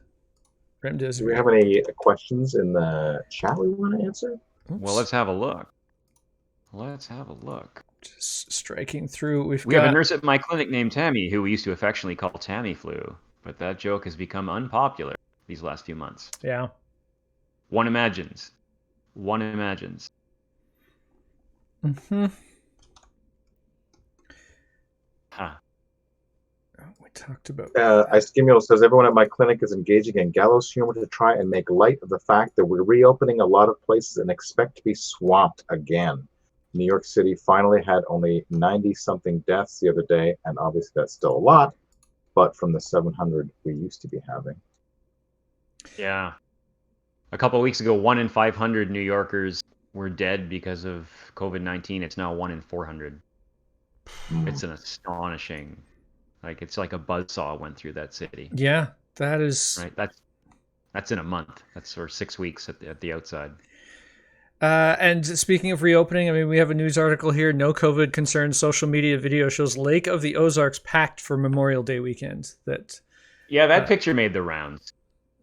Remdesivir. Do we have any questions in the chat we want to answer? Well, let's have a look. Just striking through. We have a nurse at my clinic named Tammy, who we used to affectionately call Tamiflu, but that joke has become unpopular these last few months. Yeah. One imagines. Mm-hmm. Huh. We talked about Ischemio says everyone at my clinic is engaging in gallows humor to try and make light of the fact that we're reopening a lot of places and expect to be swamped again. New York City finally had only 90-something deaths the other day, and obviously that's still a lot, but from the 700 we used to be having. Yeah. A couple of weeks ago, 1 in 500 New Yorkers were dead because of COVID-19. It's now 1 in 400. Mm. It's an astonishing, like it's like a buzzsaw went through that city, Yeah, that is. right? That's in a month. That's sort of 6 weeks at the outside. And speaking of reopening, I mean, we have a news article here. No COVID concerns. Social media video shows Lake of the Ozarks packed for Memorial Day weekend. That Yeah, that picture made the rounds.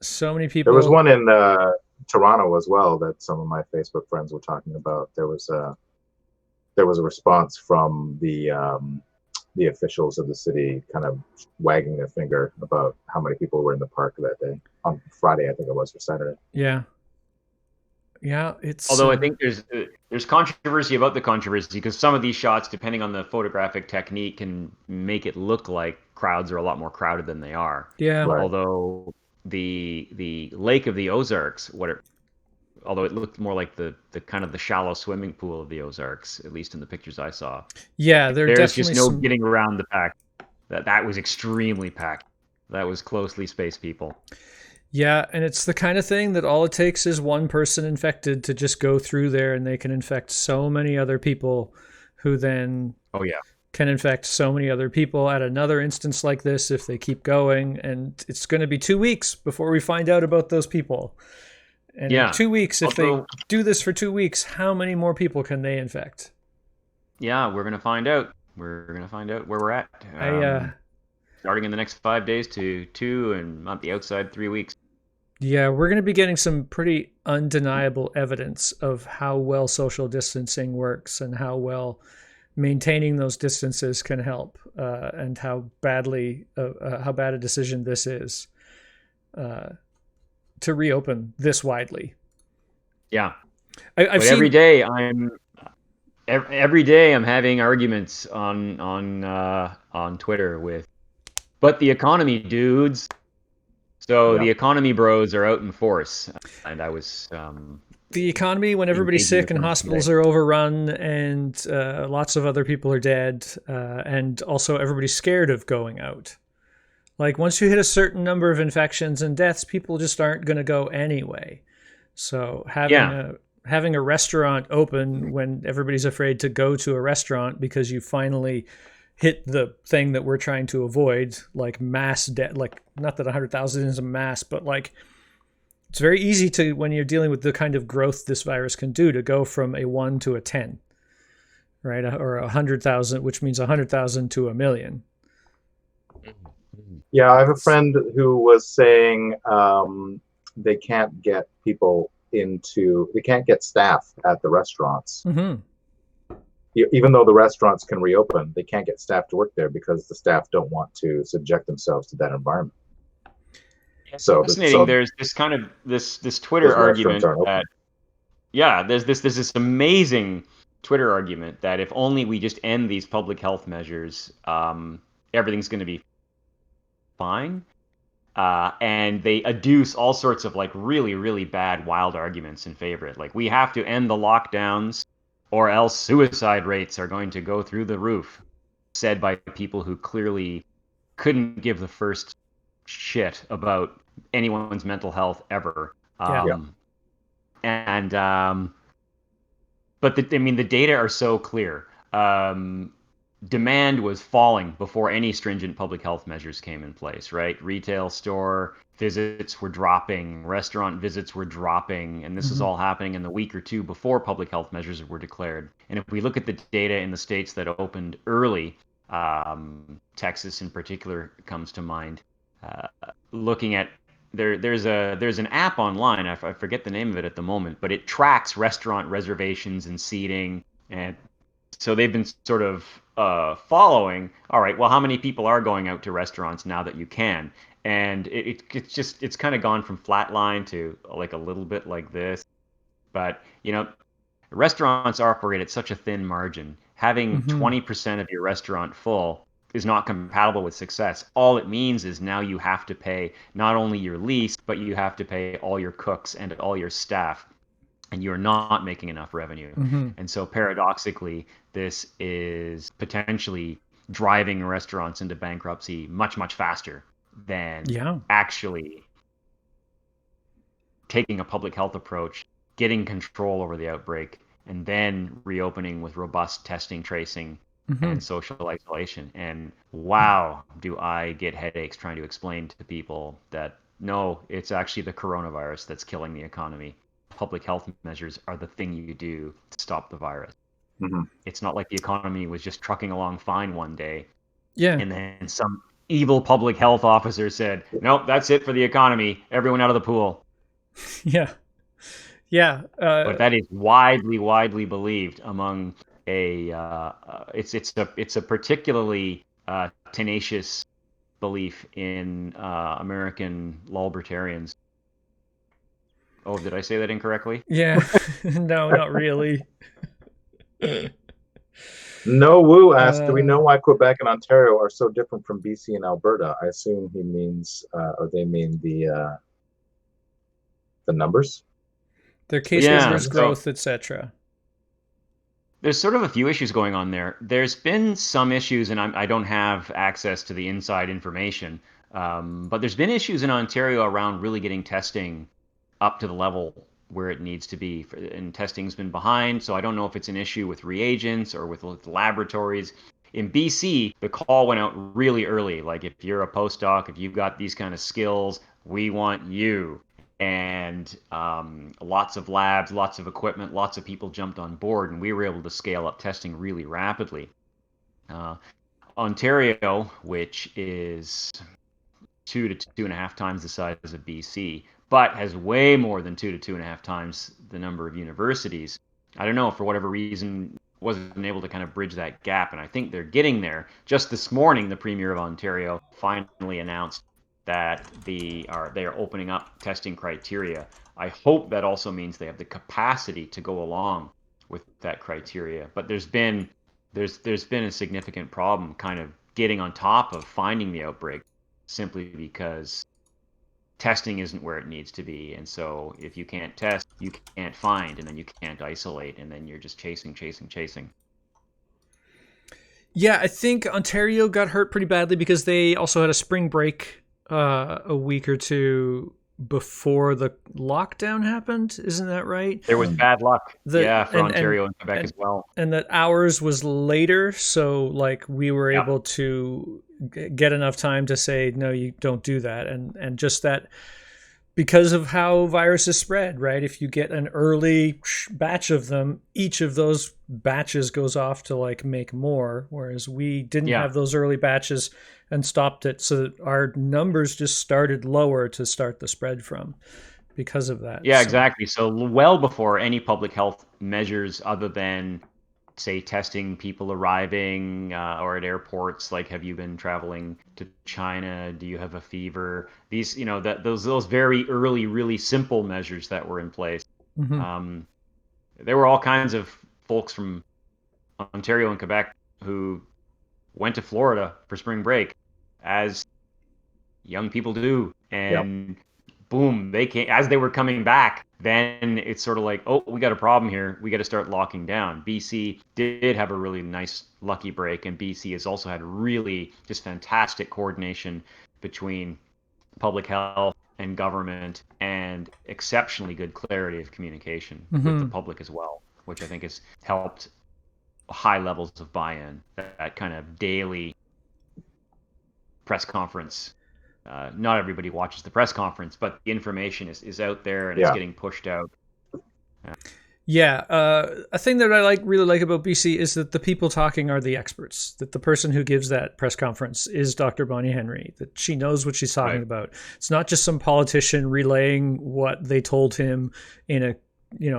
so many There was people. one in Toronto as well that some of my Facebook friends were talking about. There was a response from the officials of the city, kind of wagging their finger about how many people were in the park that day on Friday, I think it was, or Saturday. Yeah, yeah. It's Although I think there's controversy about the controversy because some of these shots, depending on the photographic technique, can make it look like crowds are a lot more crowded than they are. yeah, Right. Although the Lake of the Ozarks, although it looked more like the kind of the shallow swimming pool of the Ozarks, at least in the pictures I saw. yeah. There are There's just definitely no some. getting around the fact that was extremely packed. That was closely spaced people. Yeah, and it's the kind of thing that all it takes is one person infected to just go through there, and they can infect so many other people, who then Oh yeah. can infect so many other people at another instance like this if they keep going. And it's going to be 2 weeks before we find out about those people. And in Yeah. 2 weeks, if they Although, do this for 2 weeks, how many more people can they infect? yeah, we're gonna find out. We're gonna find out where we're at. I Starting in the next 5 days to 2, and on the outside 3 weeks. Yeah, we're going to be getting some pretty undeniable evidence of how well social distancing works and how well maintaining those distances can help, and how bad a decision this is, uh, to reopen this widely. Yeah. I've But every seen. day every day I'm having arguments on Twitter with, but the economy, dudes. So Yeah. the economy bros are out in force, and I was The economy, when everybody's engaging sick with and them today. hospitals are overrun and lots of other people are dead, and also everybody's scared of going out. Like, once you hit a certain number of infections and deaths, people just aren't going to go anyway. So Yeah, having a restaurant open when everybody's afraid to go to a restaurant because you finally hit the thing that we're trying to avoid, like mass death. Like, not that 100,000 is a mass, but like, it's very easy to, when you're dealing with the kind of growth this virus can do, to go from a 1 to a 10, right? Or 100,000, which means 100,000 to a million. Yeah, I have a friend who was saying they can't get they can't get staff at the restaurants. Mm-hmm. Even though the restaurants can reopen, they can't get staff to work there because the staff don't want to subject themselves to that environment. it's So, fascinating. There's this kind of this Twitter those restaurants argument aren't that open. yeah, there's this amazing Twitter argument that if only we just end these public health measures, everything's going to be fine. And they adduce all sorts of like really, really bad, wild arguments in favor of it. Like, we have to end the lockdowns or else suicide rates are going to go through the roof, said by people who clearly couldn't give the first shit about anyone's mental health ever. Yeah. Yeah. And But the data are so clear. Demand was falling before any stringent public health measures came in place, right? Retail store visits were dropping, restaurant visits were dropping, and this is Mm-hmm. all happening in the week or two before public health measures were declared. And if we look at the data in the states that opened early, Texas in particular comes to mind. Looking at there's an app online. I forget the name of it at the moment, but it tracks restaurant reservations and seating, and so they've been sort of following. All right, well, how many people are going out to restaurants now that you can? And it's kind of gone from flatline to like a little bit like this. But restaurants operate at such a thin margin. Having Mm-hmm. 20% of your restaurant full is not compatible with success. All it means is now you have to pay not only your lease, but you have to pay all your cooks and all your staff, and you're not making enough revenue. Mm-hmm. And so paradoxically, this is potentially driving restaurants into bankruptcy much, much faster than Yeah. actually taking a public health approach, getting control over the outbreak, and then reopening with robust testing, tracing, and social isolation. And wow, do I get headaches trying to explain to people that no, it's actually the coronavirus that's killing the economy. Public health measures are the thing you do to stop the virus. Mm-hmm. It's not like the economy was just trucking along fine one day Yeah. and then some evil public health officer said, nope, that's it for the economy. Everyone out of the pool. Yeah. Yeah. But that is widely believed among it's a particularly tenacious belief in American libertarians. Oh, did I say that incorrectly? Yeah. No, not really. No Woo asked, do we know why Quebec and Ontario are so different from BC and Alberta? I assume he means, or they mean the numbers. Their case Yeah, numbers, so- growth, etc. There's sort of a few issues going on there. There's been some issues, and I don't have access to the inside information, but there's been issues in Ontario around really getting testing up to the level where it needs to be. And testing's been behind, so I don't know if it's an issue with reagents or with laboratories. In BC, the call went out really early. Like, if you're a postdoc, if you've got these kind of skills, we want you. And lots of labs, lots of equipment, lots of people jumped on board, and we were able to scale up testing really rapidly. Ontario, which is 2 to 2.5 times the size of BC, but has way more than 2 to 2.5 times the number of universities. I don't know, for whatever reason, wasn't able to kind of bridge that gap, and I think they're getting there. Just this morning, the Premier of Ontario finally announced that they are opening up testing criteria. I hope that also means they have the capacity to go along with that criteria. But there's been a significant problem kind of getting on top of finding the outbreak, simply because testing isn't where it needs to be. And so if you can't test, you can't find, and then you can't isolate, and then you're just chasing. Yeah, I think Ontario got hurt pretty badly because they also had a spring break a week or two before the lockdown happened. Isn't that right? There was bad luck, for Ontario and Quebec as well. And that ours was later, so like we were able to get enough time to say, no, you don't do that. And just that, because of how viruses spread, right? If you get an early batch of them, each of those batches goes off to like make more, whereas we didn't have those early batches and stopped it. So our numbers just started lower to start the spread from because of that. Yeah, exactly. So well before any public health measures other than, say, testing people arriving or at airports, like, have you been traveling to China? Do you have a fever? These, those very early, really simple measures that were in place. Mm-hmm. There were all kinds of folks from Ontario and Quebec who went to Florida for spring break, as young people do, and boom, they came as they were coming back. Then it's sort of like, oh, we got a problem here. We got to start locking down. BC did have a really nice lucky break, and BC has also had really just fantastic coordination between public health and government, and exceptionally good clarity of communication with the public as well, which I think has helped high levels of buy-in. That kind of daily press conference. Not everybody watches the press conference, but the information is out there, and it's getting pushed out. A thing that I really like about BC is that the people talking are the experts. That the person who gives that press conference is Dr. Bonnie Henry. That she knows what she's talking about. It's not just some politician relaying what they told him in a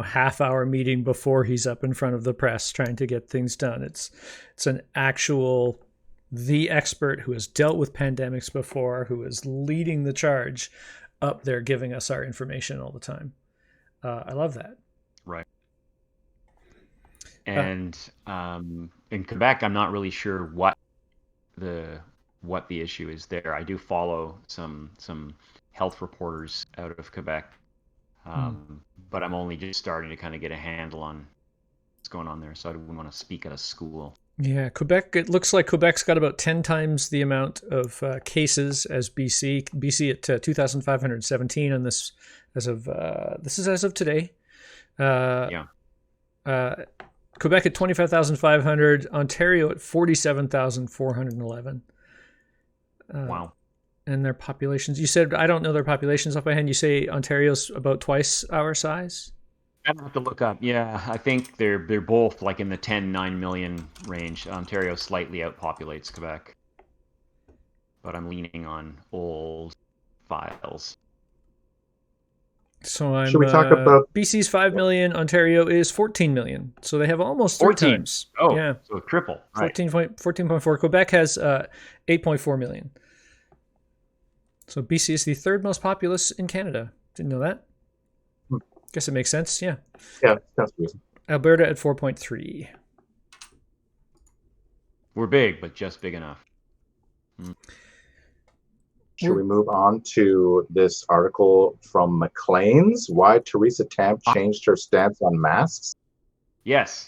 half-hour meeting before he's up in front of the press trying to get things done. It's an actual, the expert who has dealt with pandemics before, who is leading the charge up there giving us our information all the time. I love that. Right. And in Quebec, I'm not really sure what the issue is there. I do follow some health reporters out of Quebec, but I'm only just starting to kind of get a handle on what's going on there, so I wouldn't want to speak at a school. Yeah, Quebec. It looks like Quebec's got about 10 times the amount of cases as BC. BC at 2,517 on this this is as of today. Uh, Yeah. uh, Quebec at 25,500. Ontario at 47,411. Wow. And their populations. You said I don't know their populations off by hand. You say Ontario's about twice our size. I have to look up. Yeah, I think they're both like in the 9 million range. Ontario slightly outpopulates Quebec, but I'm leaning on old files. So I'm Should we talk about BC's 5 million, Ontario is 14 million. So they have almost 3 14. times. Oh, yeah. so triple. Right. 14.4. Quebec has 8.4 million. So BC is the third most populous in Canada. Didn't know that. Guess it makes sense. Yeah. Yeah, that's reason. Alberta at 4.3. We're big, but just big enough. Should we move on to this article from Maclean's? Why Theresa Tam changed her stance on masks? Yes.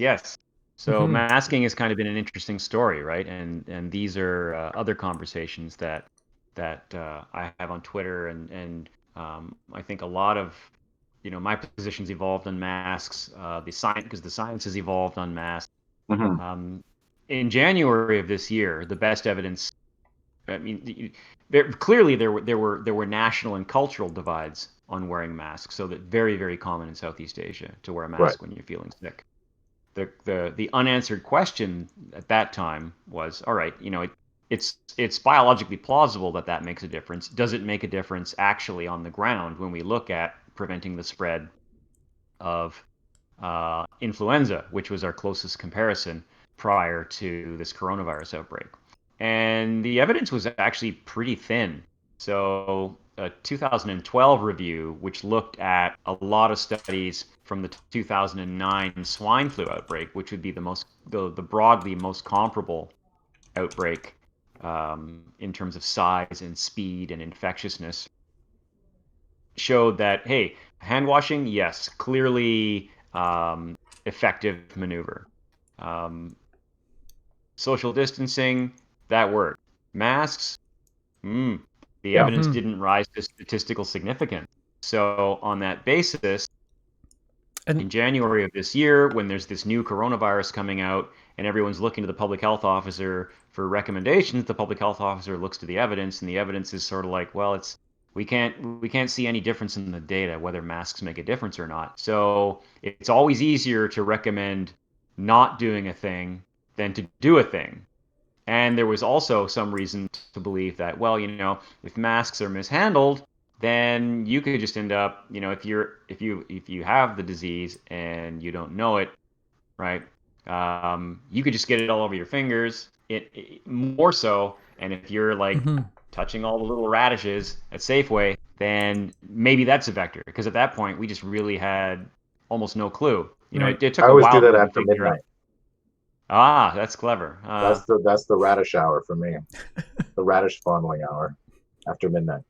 So masking has kind of been an interesting story, right? And these are other conversations that I have on Twitter, and I think a lot of my position's evolved on masks. Because the science has evolved on masks. Mm-hmm. In January of this year, the best evidence. I mean, clearly there were national and cultural divides on wearing masks. So that very, very common in Southeast Asia to wear a mask when you're feeling sick. The unanswered question at that time was, all right, it's biologically plausible that makes a difference. Does it make a difference actually on the ground when we look at preventing the spread of influenza, which was our closest comparison prior to this coronavirus outbreak? And the evidence was actually pretty thin. So a 2012 review, which looked at a lot of studies from the 2009 swine flu outbreak, which would be the broadly most comparable outbreak in terms of size and speed and infectiousness, showed that, hey, hand washing, yes, clearly effective maneuver. Social distancing, that worked. Masks, the evidence didn't rise to statistical significance. So on that basis, in January of this year, when there's this new coronavirus coming out and everyone's looking to the public health officer for recommendations, the public health officer looks to the evidence, and the evidence is sort of like, well, we can't see any difference in the data whether masks make a difference or not. So it's always easier to recommend not doing a thing than to do a thing. And there was also some reason to believe that, well, if masks are mishandled, then you could just end up, if you have the disease and you don't know it, right? You could just get it all over your fingers. It more so, and if you're like touching all the little radishes at Safeway, then maybe that's a vector. Because at that point, we just really had almost no clue. It took I a always while do that to after figure midnight. out. Ah, that's clever. That's the radish hour for me. The radish fondling hour after midnight.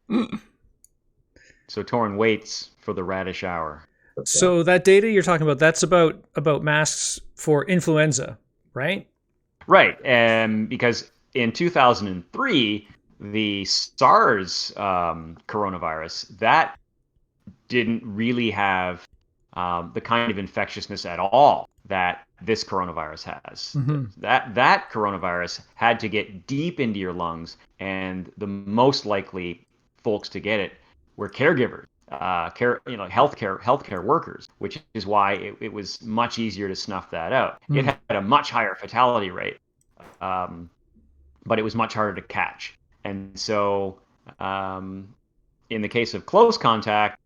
So Torrin waits for the radish hour. So that data you're talking about, that's about masks for influenza, right? Right, because in 2003, the SARS coronavirus, that didn't really have the kind of infectiousness at all that this coronavirus has. That coronavirus had to get deep into your lungs, and the most likely folks to get it were caregivers, healthcare workers, which is why it was much easier to snuff that out. It had a much higher fatality rate, but it was much harder to catch. And so, in the case of close contact,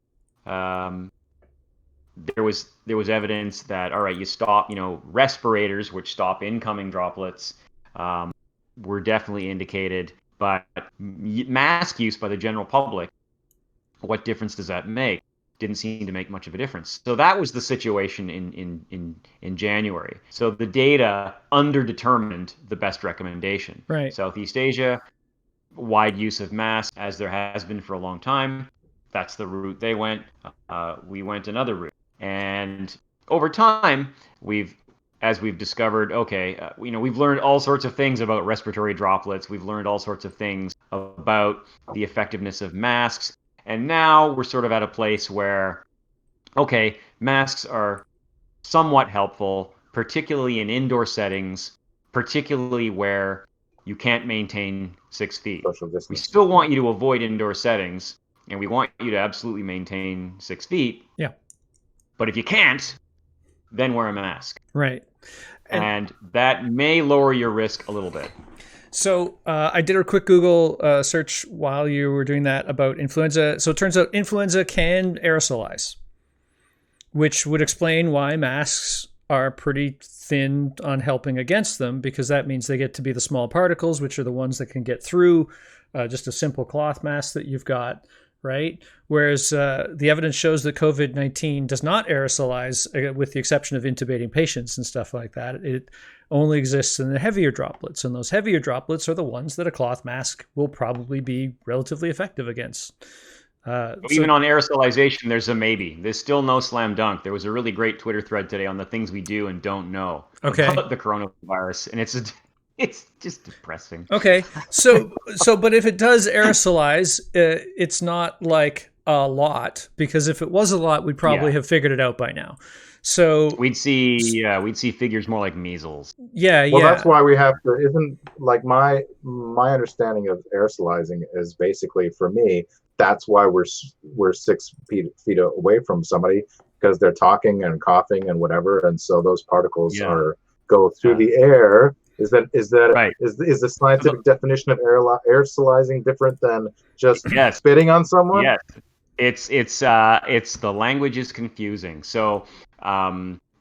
there was evidence that, all right, you stop, respirators, which stop incoming droplets, were definitely indicated, but mask use by the general public, what difference does that make? Didn't seem to make much of a difference. So that was the situation in January. So the data underdetermined the best recommendation. Right. Southeast Asia, wide use of masks, as there has been for a long time. That's the route they went. We went another route. And over time, as we've discovered, okay, we've learned all sorts of things about respiratory droplets. We've learned all sorts of things about the effectiveness of masks. And now we're sort of at a place where, okay, masks are somewhat helpful, particularly in indoor settings, particularly where you can't maintain 6 feet. Social We distance. still want you to avoid indoor settings, and we want you to absolutely maintain 6 feet. Yeah. But if you can't, then wear a mask. Right. And that may lower your risk a little bit. So I did a quick Google search while you were doing that about influenza. So it turns out influenza can aerosolize, which would explain why masks are pretty thin on helping against them, because that means they get to be the small particles, which are the ones that can get through just a simple cloth mask that you've got, right? Whereas the evidence shows that COVID-19 does not aerosolize, with the exception of intubating patients and stuff like that. It only exists in the heavier droplets, and those heavier droplets are the ones that a cloth mask will probably be relatively effective against. Even on aerosolization, there's a maybe. There's still no slam dunk. There was a really great Twitter thread today on the things we do and don't know about the coronavirus, and it's just depressing. Okay, so but if it does aerosolize, it's not like a lot, because if it was a lot, we'd probably have figured it out by now. So we'd see figures more like measles. Yeah. Well, that's why we have to. Isn't like my understanding of aerosolizing is basically, for me, that's why we're 6 feet away from somebody, because they're talking and coughing and whatever, and so those particles go through the air. Is that right? Is the scientific definition of aerosolizing different than just spitting on someone? Yes, it's the language is confusing. So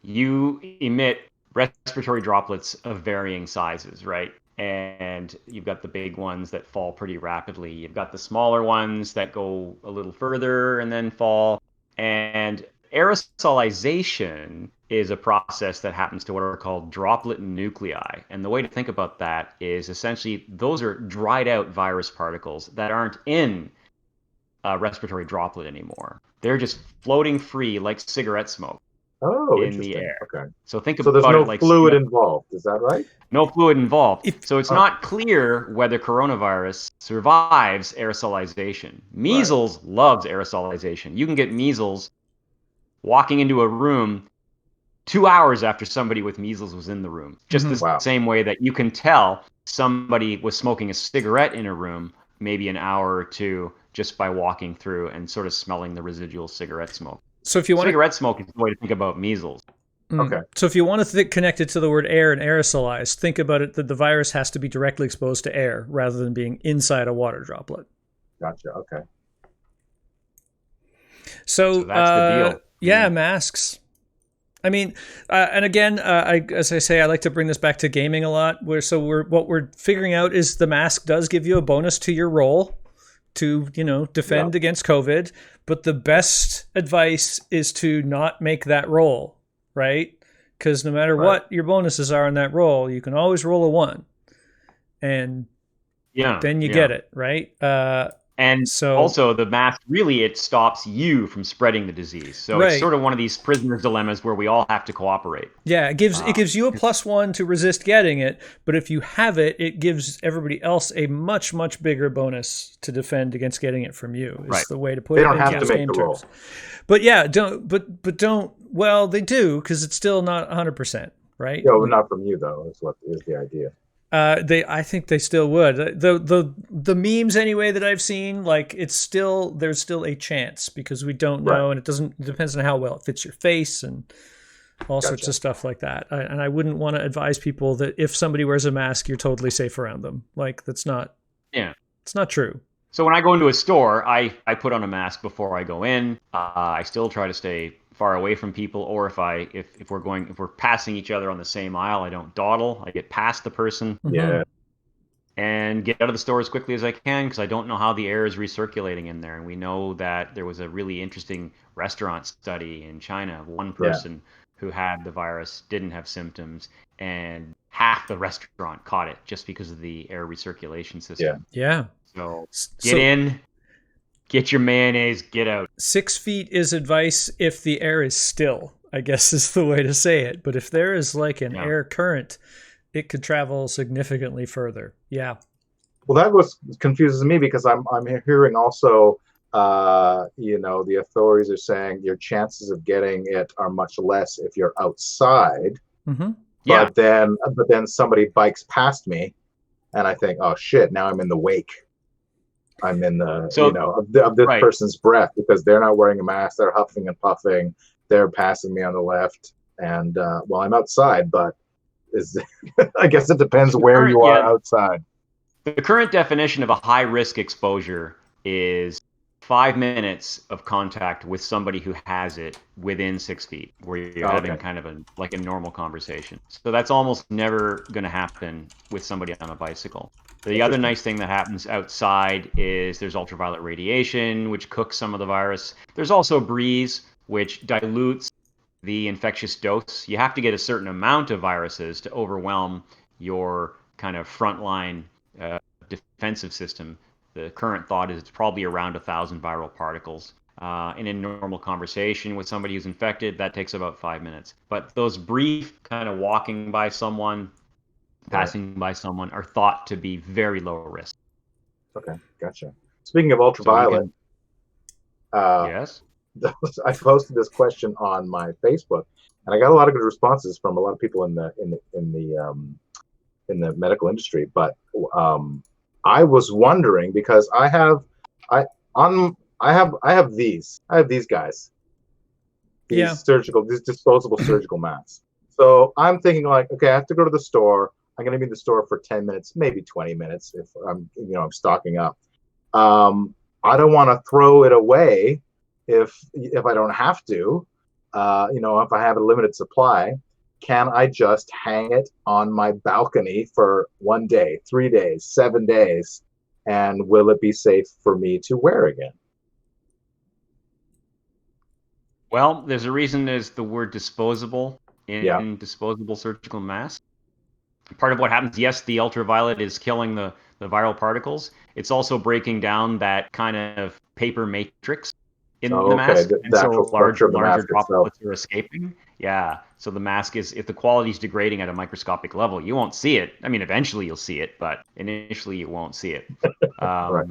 you emit respiratory droplets of varying sizes, right? And you've got the big ones that fall pretty rapidly. You've got the smaller ones that go a little further and then fall. And aerosolization is a process that happens to what are called droplet nuclei. And the way to think about that is essentially those are dried out virus particles that aren't in a respiratory droplet anymore. They're just floating free like cigarette smoke in the air. Okay. So think about there's no it like fluid involved. Is that right? No fluid involved. So it's not clear whether coronavirus survives aerosolization. Measles loves aerosolization. You can get measles walking into a room 2 hours after somebody with measles was in the room. Just the same way that you can tell somebody was smoking a cigarette in a room maybe an hour or two just by walking through and sort of smelling the residual cigarette smoke. So if you want cigarette smoke is the way to think about measles. Okay. So if you want to connect it to the word air and aerosolize, think about it that the virus has to be directly exposed to air rather than being inside a water droplet. Gotcha. Okay. So that's the deal. Yeah, masks. I mean, and again, as I say, I like to bring this back to gaming a lot. What we're figuring out is the mask does give you a bonus to your roll to, defend against COVID, but the best advice is to not make that roll, right? Because no matter what your bonuses are on that roll, you can always roll a 1, and then you get it, right? And so also the mask, really, it stops you from spreading the disease. So it's sort of one of these prisoner's dilemmas where we all have to cooperate. Yeah, it gives you a +1 to resist getting it, but if you have it, it gives everybody else a much, much bigger bonus to defend against getting it from you. Is the way to put it. They don't have to make the roll. But yeah, don't. Well, they do, because it's still not 100%, right? Yeah, well, not from you though. Is what is the idea. I think they still would. The memes anyway that I've seen, like there's still a chance, because we don't know, and it depends on how well it fits your face and all sorts of stuff like that. And I wouldn't want to advise people that if somebody wears a mask, you're totally safe around them. Like that's not. Yeah, it's not true. So when I go into a store, I put on a mask before I go in. I still try to stay far away from people, or if we're passing each other on the same aisle, I don't dawdle. I get past the person. Yeah. And get out of the store as quickly as I can, because I don't know how the air is recirculating in there. And we know that there was a really interesting restaurant study in China. One person who had the virus didn't have symptoms, and half the restaurant caught it just because of the air recirculation system. Yeah. So get in. Get your mayonnaise, get out. 6 feet is advice if the air is still. I guess is the way to say it. But if there is like an Yeah. air current, it could travel significantly further. Yeah. Well, that was confuses me because I'm hearing also, the authorities are saying your chances of getting it are much less if you're outside. Mm-hmm. Yeah. But then somebody bikes past me, and I think, oh shit, now I'm in the wake. I'm in the of this right. person's breath because they're not wearing a mask. They're huffing and puffing. They're passing me on the left, and I'm outside, but I guess it depends where you are outside. The current definition of a high risk exposure is 5 minutes of contact with somebody who has it within 6 feet, where you're having kind of a normal conversation. So that's almost never going to happen with somebody on a bicycle. The other nice thing that happens outside is there's ultraviolet radiation, which cooks some of the virus. There's also breeze, which dilutes the infectious dose. You have to get a certain amount of viruses to overwhelm your kind of frontline defensive system. The current thought is it's probably around 1,000 viral particles. In a normal conversation with somebody who's infected, that takes about 5 minutes. But those brief kind of walking by someone, passing by someone, are thought to be very low risk. Okay, gotcha. Speaking of ultraviolet, yes, I posted this question on my Facebook, and I got a lot of good responses from a lot of people in the medical industry. But I was wondering because I have these guys, these disposable surgical masks. So I'm thinking like, okay, I have to go to the store. I'm going to be in the store for 10 minutes, maybe 20 minutes if I'm stocking up. I don't want to throw it away if I don't have to. If I have a limited supply, can I just hang it on my balcony for 1 day, 3 days, 7 days, and will it be safe for me to wear again? Well, there's a reason there's the word disposable in disposable surgical masks. Part of what happens, yes, the ultraviolet is killing the viral particles. It's also breaking down that kind of paper matrix in the mask. And so larger droplets are escaping. Yeah. So the mask if the quality is degrading at a microscopic level, you won't see it. I mean, eventually you'll see it, but initially you won't see it. Right.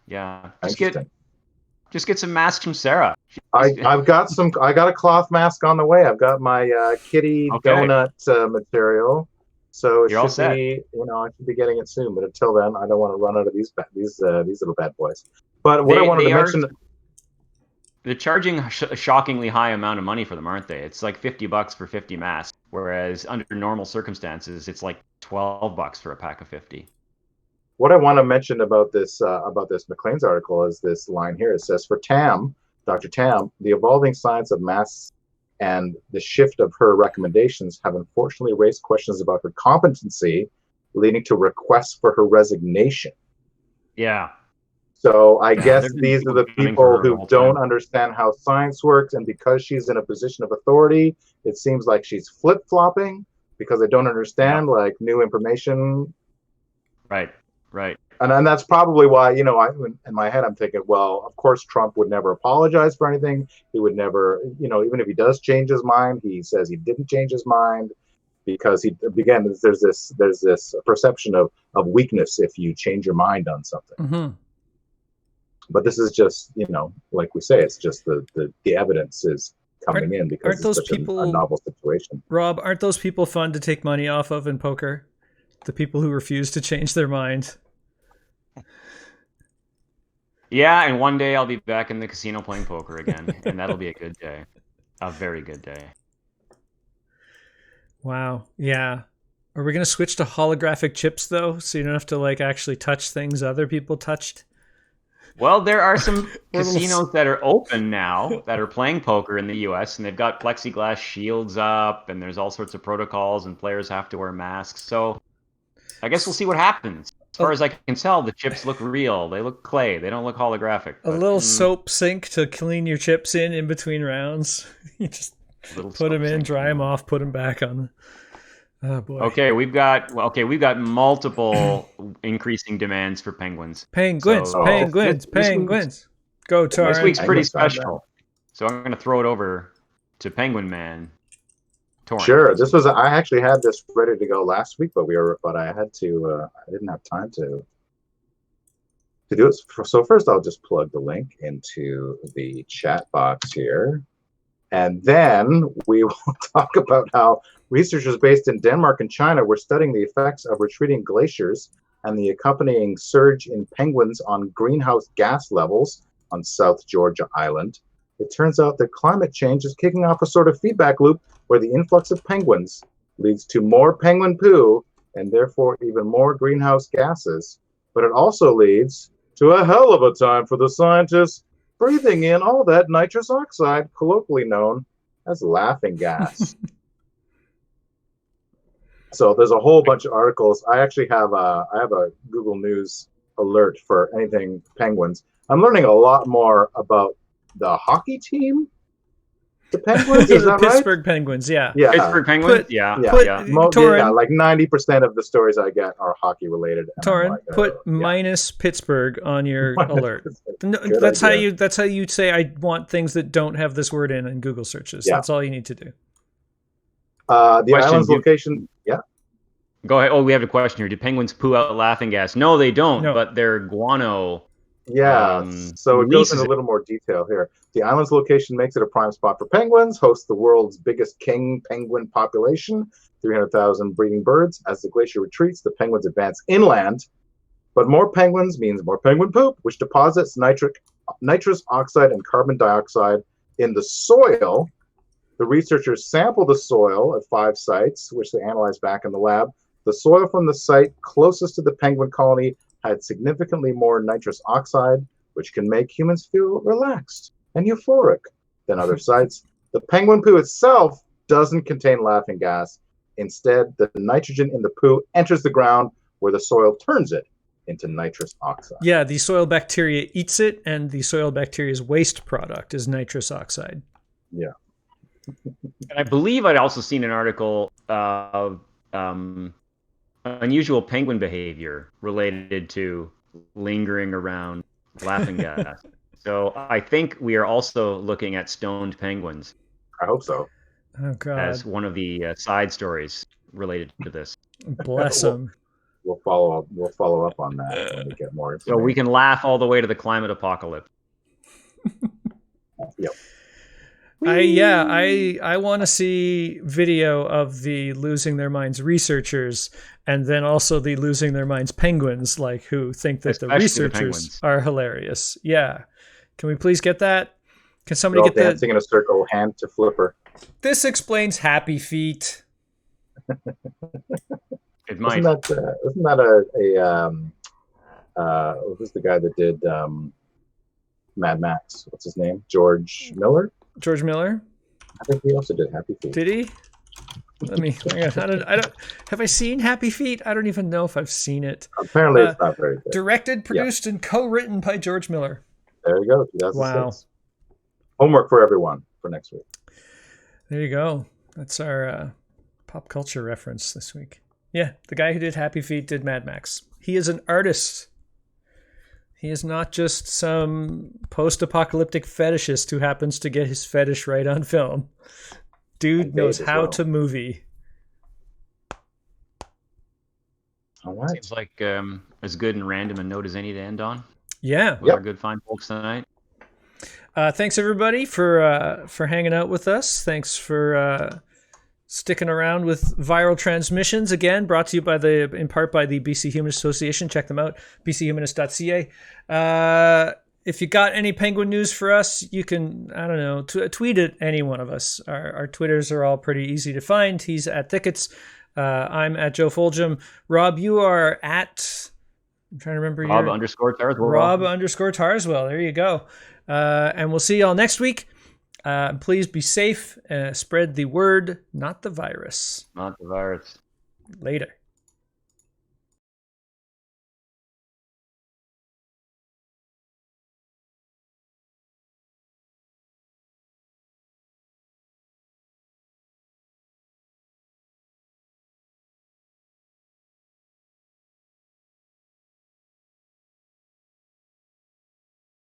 Yeah. Just get some masks from Sarah. I got a cloth mask on the way. I've got my kitty donut material. So I should be getting it soon. But until then, I don't want to run out of these little bad boys. But what I wanted to mention, they're charging a shockingly high amount of money for them, aren't they? It's like $50 for 50 masks, whereas under normal circumstances, it's like $12 for a pack of 50. What I want to mention about this McLean's article is this line here. It says, for Dr. Tam, the evolving science of masks and the shift of her recommendations have unfortunately raised questions about her competency, leading to requests for her resignation. Yeah. So I guess these are the people who don't understand how science works, and because she's in a position of authority, it seems like she's flip-flopping because they don't understand like new information. Right. And that's probably why, in my head, I'm thinking, well, of course, Trump would never apologize for anything. He would never, even if he does change his mind, he says he didn't change his mind because there's this perception of weakness if you change your mind on something. Mm-hmm. But this is just, like we say, it's just the evidence is coming in because it's such a novel situation. Rob, aren't those people fun to take money off of in poker? The people who refuse to change their mind. Yeah, and one day I'll be back in the casino playing poker again, and that'll be a good day. A very good day. Wow. Yeah. Are we going to switch to holographic chips, though, so you don't have to, actually touch things other people touched? Well, there are some casinos that are open now that are playing poker in the U.S., and they've got plexiglass shields up, and there's all sorts of protocols, and players have to wear masks. So I guess we'll see what happens. As far as I can tell, the chips look real. They look clay. They don't look holographic. A little soap sink to clean your chips in between rounds. You just put them in, dry them off, put them back on. Oh boy. Okay, we've got multiple increasing demands for penguins. Penguins. Go, Taran. This week's pretty special. So I'm going to throw it over to Penguin Man. Torrent. Sure. I actually had this ready to go last week, but I had to, I didn't have time to do it. So first I'll just plug the link into the chat box here. And then we will talk about how researchers based in Denmark and China were studying the effects of retreating glaciers and the accompanying surge in penguins on greenhouse gas levels on South Georgia Island. It turns out that climate change is kicking off a sort of feedback loop where the influx of penguins leads to more penguin poo and therefore even more greenhouse gases. But it also leads to a hell of a time for the scientists breathing in all that nitrous oxide, colloquially known as laughing gas. So there's a whole bunch of articles. I actually have a Google News alert for anything penguins. I'm learning a lot more about the hockey team. The Penguins, is that Pittsburgh right? Penguins, yeah. Yeah. Pittsburgh Penguins? Yeah. Torrin, like 90% of the stories I get are hockey related. Torrin, put minus Pittsburgh on your alert. No, that's how you say I want things that don't have this word in Google searches. Yeah. That's all you need to do. The island's location, yeah. Go ahead. Oh, we have a question here. Do penguins poo out laughing gas? No, they don't, but their guano. Yeah, so it goes into a little more detail here. The island's location makes it a prime spot for penguins, hosts the world's biggest king penguin population, 300,000 breeding birds. As the glacier retreats, the penguins advance inland, but more penguins means more penguin poop, which deposits nitrous oxide and carbon dioxide in the soil. The researchers sampled the soil at 5 sites, which they analyzed back in the lab. The soil from the site closest to the penguin colony had significantly more nitrous oxide, which can make humans feel relaxed and euphoric than other sites. The penguin poo itself doesn't contain laughing gas. Instead, the nitrogen in the poo enters the ground where the soil turns it into nitrous oxide. Yeah, the soil bacteria eats it, and the soil bacteria's waste product is nitrous oxide. Yeah. And I believe I'd also seen an article of unusual penguin behavior related to lingering around laughing gas. So I think we are also looking at stoned penguins. I hope so. Oh God! As one of the side stories related to this. Bless them. We'll follow up. We'll follow up on that when we get more information. So we can laugh all the way to the climate apocalypse. Yep. I want to see video of the losing their minds researchers, and then also the losing their minds penguins, like who think that the researchers are hilarious. Yeah, can we please get that? Can somebody get that? Dancing in a circle, hand to flipper. This explains Happy Feet. It might. Isn't that who's the guy that did Mad Max? What's his name? George Miller. George Miller? I think he also did Happy Feet. Did he? Let me. I don't. Have I seen Happy Feet? I don't even know if I've seen it. Apparently, it's not very good. Directed, produced, and co-written by George Miller. There you go. 2006. Wow. Homework for everyone for next week. There you go. That's our pop culture reference this week. Yeah, the guy who did Happy Feet did Mad Max. He is an artist. He is not just some post-apocalyptic fetishist who happens to get his fetish right on film. Dude knows how to movie. All right. Seems like as good and random a note as any to end on. Yeah. With our good fine folks tonight. Thanks everybody for hanging out with us. Thanks for sticking around with Viral Transmissions, again brought to you in part by the BC Humanist Association. Check them out, bchumanist.ca. If you got any penguin news for us, you can, I don't know, tweet at any one of us. Our Twitters are all pretty easy to find. He's at Thickets. I'm at Joe Foljam. Rob, you are at, I'm trying to remember Rob _Tarswell. Rob _Tarswell. There you go. And we'll see y'all next week. Please be safe. Spread the word, not the virus. Not the virus. Later.